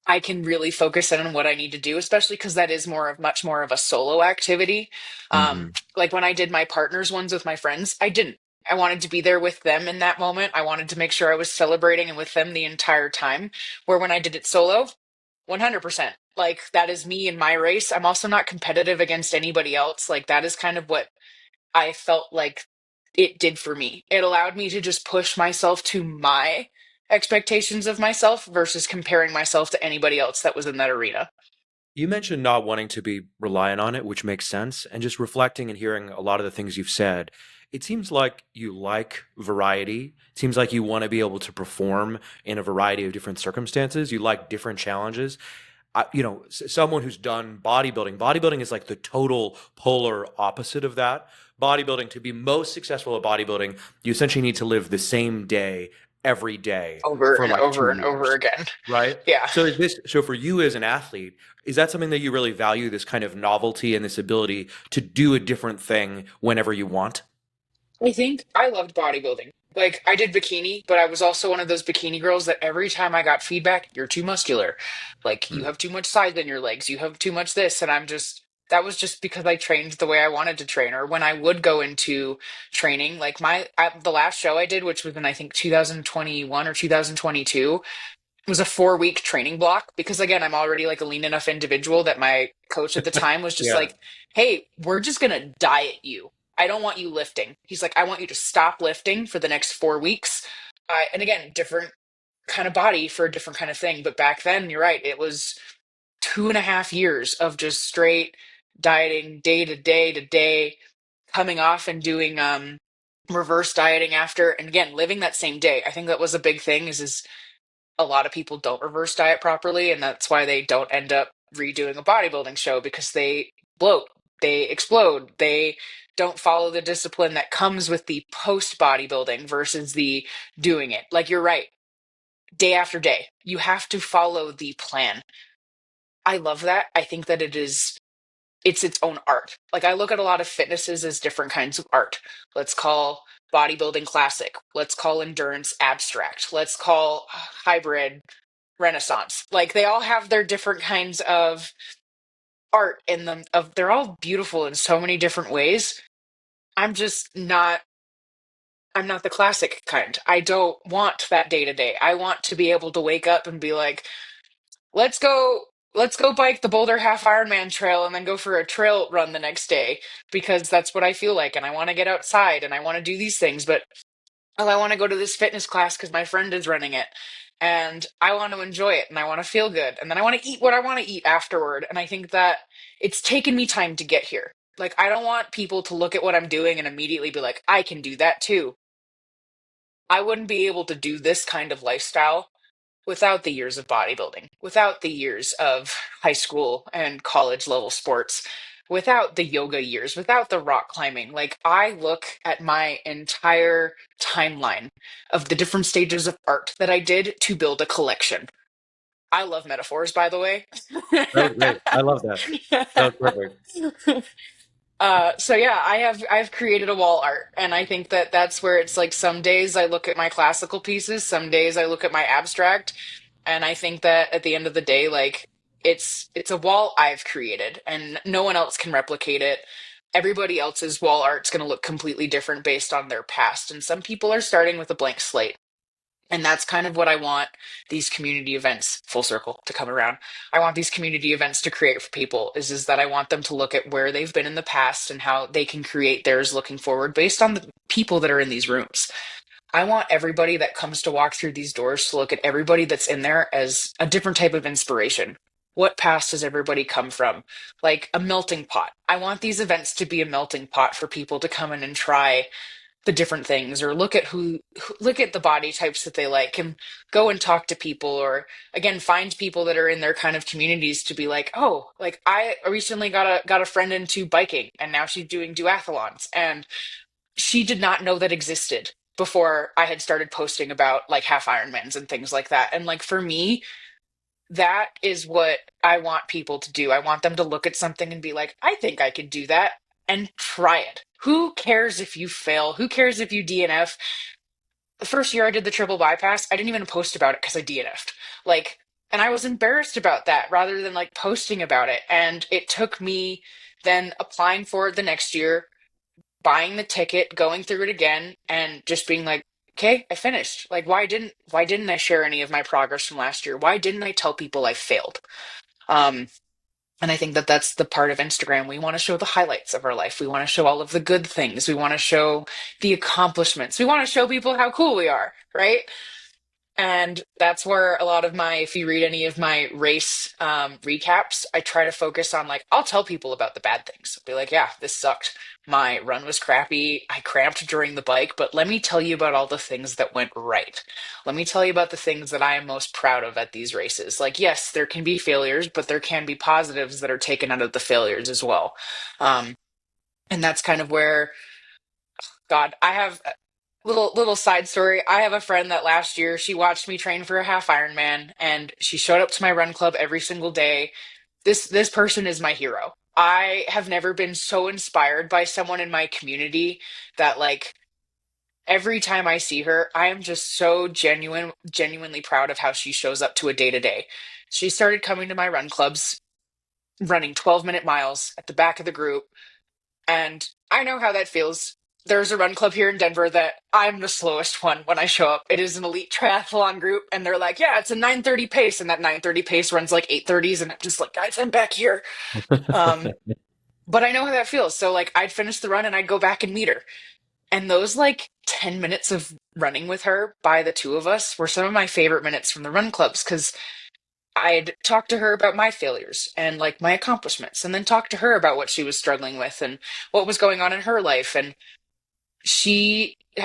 I can really focus in on what I need to do, especially because that is much more of a solo activity. Hmm. Like when I did my partners ones with my friends, I didn't. I wanted to be there with them in that moment. I wanted to make sure I was celebrating and with them the entire time. Where when I did it solo, 100%. Like that is me in my race. I'm also not competitive against anybody else. Like that is kind of what I felt like it did for me. It allowed me to just push myself to my expectations of myself versus comparing myself to anybody else that was in that arena. You mentioned not wanting to be reliant on it, which makes sense. And just reflecting and hearing a lot of the things you've said, it seems like you like variety. It seems like you want to be able to perform in a variety of different circumstances. You like different challenges. Someone who's done bodybuilding, bodybuilding is like the total polar opposite of that. Bodybuilding, to be most successful at bodybuilding, you essentially need to live the same day every day Over for and like over and over 2 years, again. right? Yeah. So for you as an athlete, is that something that you really value, this kind of novelty and this ability to do a different thing whenever you want? I think I loved bodybuilding. Like I did bikini, but I was also one of those bikini girls that every time I got feedback, you're too muscular. Like you Hmm. have too much size in your legs, you have too much this, and I'm just that was just because I trained the way I wanted to train. Or when I would go into training, like the last show I did, which was in I think 2021 or 2022, was a 4 week training block because again I'm already like a lean enough individual that my coach at the time was just Yeah. like, hey, we're just gonna diet you. I don't want you lifting. He's like, I want you to stop lifting for the next 4 weeks. And again, different kind of body for a different kind of thing, but back then you're right, it was 2.5 years of just straight dieting day to day to day, coming off and doing reverse dieting after, and again living that same day. I think that was a big thing is a lot of people don't reverse diet properly, and that's why they don't end up redoing a bodybuilding show because they bloat, they explode, they don't follow the discipline that comes with the post bodybuilding versus the doing it. Like you're right, day after day, you have to follow the plan. I love that. I think that it's its own art. Like I look at a lot of fitnesses as different kinds of art. Let's call bodybuilding classic. Let's call endurance abstract. Let's call hybrid renaissance. Like they all have their different kinds of art in them. Of they're all beautiful in so many different ways. I'm just not I'm not the classic kind. I don't want that day to day. I want to be able to wake up and be like, let's go bike the Boulder Half Ironman trail and then go for a trail run the next day because that's what I feel like and I want to get outside and I want to do these things, but oh, I want to go to this fitness class because my friend is running it and I want to enjoy it and I want to feel good and then I want to eat what I want to eat afterward. And I think that it's taken me time to get here. Like I don't want people to look at what I'm doing and immediately be like, I can do that too. I wouldn't be able to do this kind of lifestyle without the years of bodybuilding, without the years of high school and college level sports, without the yoga years, without the rock climbing. Like, I look at my entire timeline of the different stages of art that I did to build a collection. I love metaphors, by the way. That was great. I love that. That was perfect. So yeah, I've created a wall art, and I think that that's where it's like some days I look at my classical pieces, some days I look at my abstract, and I think that at the end of the day, like it's a wall I've created, and no one else can replicate it. Everybody else's wall art's going to look completely different based on their past, and some people are starting with a blank slate. And that's kind of what I want these community events, full circle, to come around. I want these community events to create for people is that I want them to look at where they've been in the past and how they can create theirs looking forward based on the people that are in these rooms. I want everybody that comes to walk through these doors to look at everybody that's in there as a different type of inspiration. What past does everybody come from? Like a melting pot. I want these events to be a melting pot for people to come in and try the different things, or look at look at the body types that they like, and go and talk to people, or again find people that are in their kind of communities to be like, oh, like I recently got a friend into biking, and now she's doing duathlons, and she did not know that existed before I had started posting about like half Ironmans and things like that. And like for me, that is what I want people to do. I want them to look at something and be like, I think I could do that, and try it. Who cares if you fail? Who cares if you DNF? The first year I did the triple bypass, I didn't even post about it because I DNF'd. Like, and I was embarrassed about that rather than like posting about it. And it took me then applying for it the next year, buying the ticket, going through it again, and just being like, okay, I finished. Like, why didn't I share any of my progress from last year? Why didn't I tell people I failed? Um, and I think that that's the part of Instagram. We want to show the highlights of our life. We want to show all of the good things. We want to show the accomplishments. We want to show people how cool we are, right? And that's where a lot of my, if you read any of my race recaps, I try to focus on like, I'll tell people about the bad things. I'll be like, yeah, this sucked. My run was crappy. I cramped during the bike, but let me tell you about all the things that went right. Let me tell you about the things that I am most proud of at these races. Like, yes, there can be failures, but there can be positives that are taken out of the failures as well. Um, and that's kind of where, God, I have little side story. I have a friend that last year she watched me train for a half Ironman, and she showed up to my run club every single day. This person is my hero. I have never been so inspired by someone in my community that like every time I see her, I am just so genuinely proud of how she shows up to a day to day. She started coming to my run clubs, running 12-minute miles at the back of the group, and I know how that feels. There's a run club here in Denver that I'm the slowest one when I show up. It is an elite triathlon group, and they're like, yeah, it's a 9:30 pace, and that 9:30 pace runs like 8:30s, and I'm just like, guys, I'm back here. Um, but I know how that feels. So like I'd finish the run and I'd go back and meet her. And those like 10 minutes of running with her by the two of us were some of my favorite minutes from the run clubs because I'd talk to her about my failures and like my accomplishments, and then talk to her about what she was struggling with and what was going on in her life. And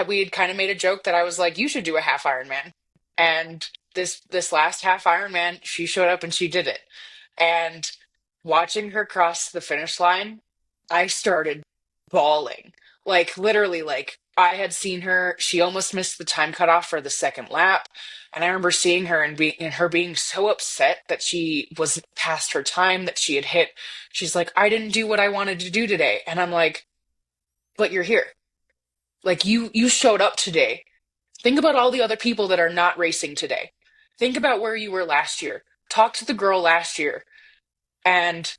we had kind of made a joke that I was like, you should do a half Ironman. And this last half Ironman, she showed up and she did it. And watching her cross the finish line, I started bawling. Like literally, like I had seen her, she almost missed the time cutoff for the second lap. And I remember seeing her and her being so upset that she was past her time that she had hit. She's like, I didn't do what I wanted to do today. And I'm like, but you're here. Like you showed up today. Think about all the other people that are not racing today. Think about where you were last year. Talk to the girl last year. And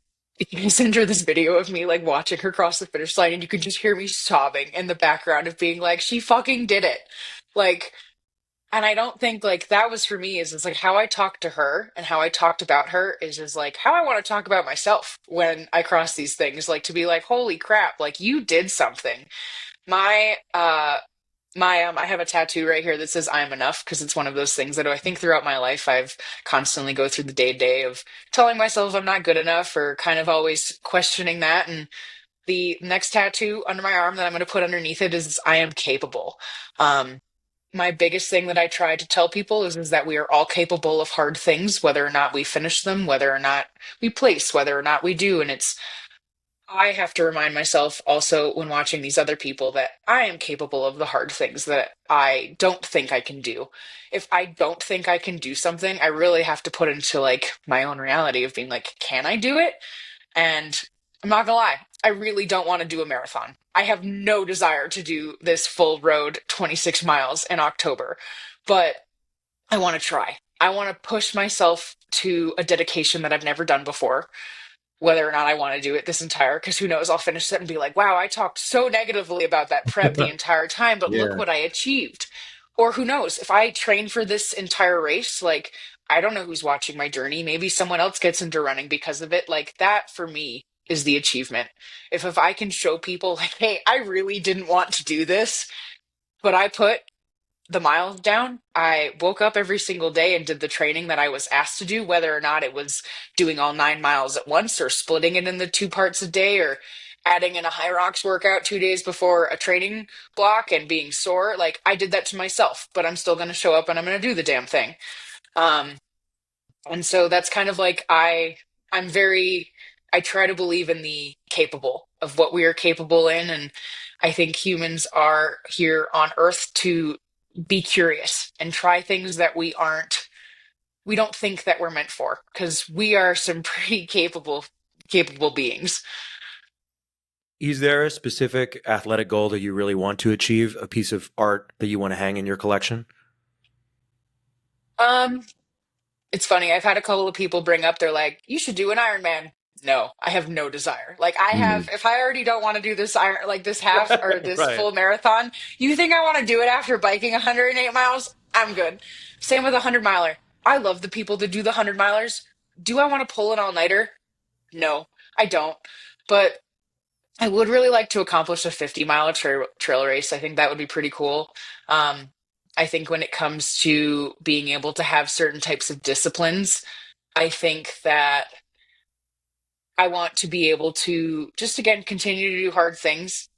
you send her this video of me like watching her cross the finish line, and you can just hear me sobbing in the background of being like, she fucking did it. Like, and I don't think like that was for me is like how I talked to her and how I talked about her is like how I want to talk about myself when I cross these things. Like to be like, holy crap, like you did something. My I have a tattoo right here that says I am enough because it's one of those things that I think throughout my life I've constantly go through the day to day of telling myself I'm not good enough or kind of always questioning that. And the next tattoo under my arm that I'm going to put underneath it is I am capable. Um, my biggest thing that I try to tell people is that we are all capable of hard things, whether or not we finish them, whether or not we place, whether or not we do. And it's I have to remind myself also when watching these other people that I am capable of the hard things that I don't think I can do. If I don't think I can do something, I really have to put into like my own reality of being like, can I do it? And I'm not gonna lie, I really don't want to do a marathon. I have no desire to do this full road 26 miles in October, but I want to try. I want to push myself to a dedication that I've never done before, whether or not I want to do it this entire, because who knows, I'll finish it and be like, wow, I talked so negatively about that prep the entire time, but look Yeah. what I achieved. Or who knows, if I train for this entire race, like, I don't know who's watching my journey. Maybe someone else gets into running because of it. Like, that for me is the achievement. If I can show people, like, hey, I really didn't want to do this, but I put the miles down. I woke up every single day and did the training that I was asked to do, whether or not it was doing all 9 miles at once or splitting it into two parts a day or adding in a Hyrox workout 2 days before a training block and being sore. Like, I did that to myself, but I'm still going to show up and I'm going to do the damn thing. Um, and so that's kind of like I'm very I try to believe in the capable of what we are capable in, and I think humans are here on Earth to be curious and try things that we don't think that we're meant for, because we are some pretty capable beings. Is there a specific athletic goal that you really want to achieve? A piece of art that you want to hang in your collection? Um, It's funny. I've had a couple of people bring up, they're like, you should do an Ironman. No, I have no desire. Like, Mm. if I already don't want to do this iron, like this half or this Right. full marathon, you think I want to do it after biking 108 miles? I'm good. Same with a 100 miler. I love the people that do the 100 milers. Do I want to pull an all-nighter? No, I don't. But I would really like to accomplish a 50 mile trail race. I think that would be pretty cool. Um, I think when it comes to being able to have certain types of disciplines, I think that I want to be able to just again continue to do hard things.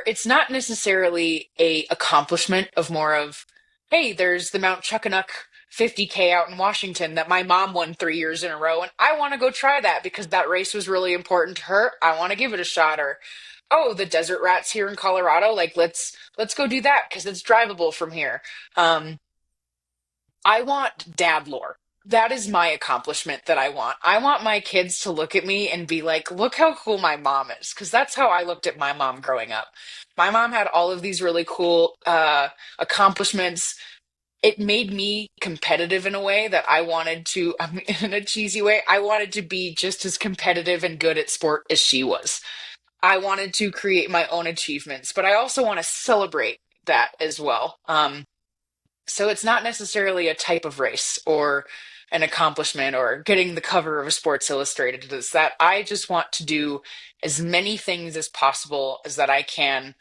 It's not necessarily a accomplishment of more of, hey, there's the Mount Chuckanuk 50K out in Washington that my mom won 3 years in a row, and I want to go try that because that race was really important to her. I want to give it a shot. Or, oh, the desert rats here in Colorado, like let's go do that because it's drivable from here. I want dad lore. That is my accomplishment that I want. I want my kids to look at me and be like, look how cool my mom is. Because that's how I looked at my mom growing up. My mom had all of these really cool accomplishments. It made me competitive in a way that I wanted to, in a cheesy way, I wanted to be just as competitive and good at sport as she was. I wanted to create my own achievements, but I also want to celebrate that as well. So it's not necessarily a type of race or an accomplishment or getting the cover of a Sports Illustrated. It's that I just want to do as many things as possible as that I can,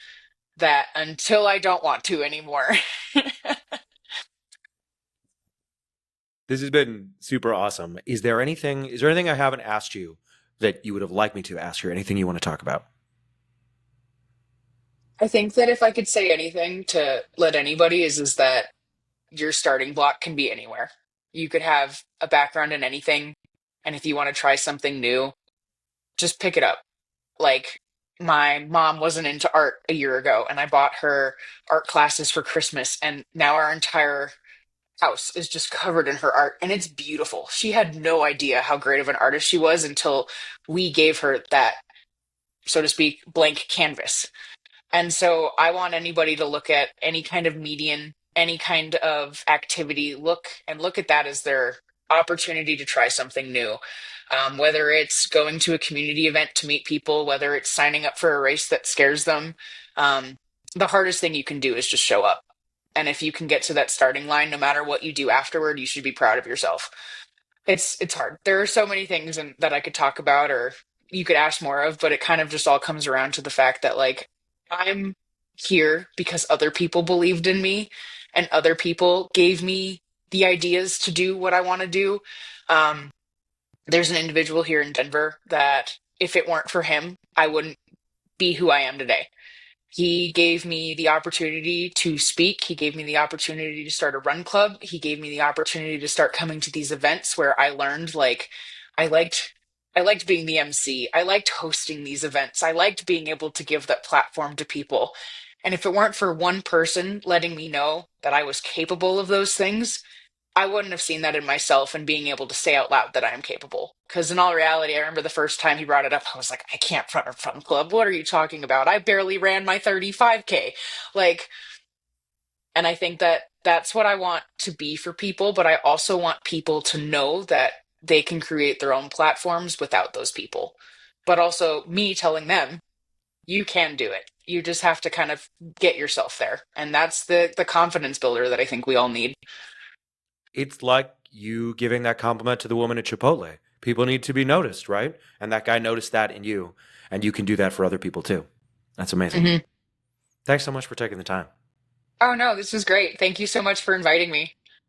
that until I don't want to anymore. This has been super awesome. Is there anything I haven't asked you that you would have liked me to ask you? Anything you want to talk about? I think that if I could say anything to let anybody is that your starting block can be anywhere. You could have a background in anything, and if you want to try something new, just pick it up. Like, my mom wasn't into art a year ago, and I bought her art classes for Christmas, and now our entire house is just covered in her art, and it's beautiful. She had no idea how great of an artist she was until we gave her that, so to speak, blank canvas. And so I want anybody to look at any kind of median, any kind of activity, look at that as their opportunity to try something new. Whether it's going to a community event to meet people, whether it's signing up for a race that scares them, um, the hardest thing you can do is just show up. And if you can get to that starting line, no matter what you do afterward, you should be proud of yourself. It's hard. There are so many things that I could talk about or you could ask more of, but it kind of just all comes around to the fact that, like, I'm here because other people believed in me and other people gave me the ideas to do what I want to do. Um, there's an individual here in Denver that if it weren't for him, I wouldn't be who I am today. He gave me the opportunity to speak. He gave me the opportunity to start a run club. He gave me the opportunity to start coming to these events where I learned, like, I liked I liked being the MC. I liked hosting these events. I liked being able to give that platform to people. And if it weren't for one person letting me know that I was capable of those things, I wouldn't have seen that in myself and being able to say out loud that I am capable. Because in all reality, I remember the first time he brought it up, I was like, I can't run a fun club. What are you talking about? I barely ran my 35K. Like, and I think that that's what I want to be for people, but I also want people to know that they can create their own platforms without those people. But also me telling them, you can do it. You just have to kind of get yourself there. And that's the confidence builder that I think we all need. It's like you giving that compliment to the woman at Chipotle. People need to be noticed, right? And that guy noticed that in you, and you can do that for other people too. That's amazing. Hmm. Thanks so much for taking the time. Oh no, this was great. Thank you so much for inviting me.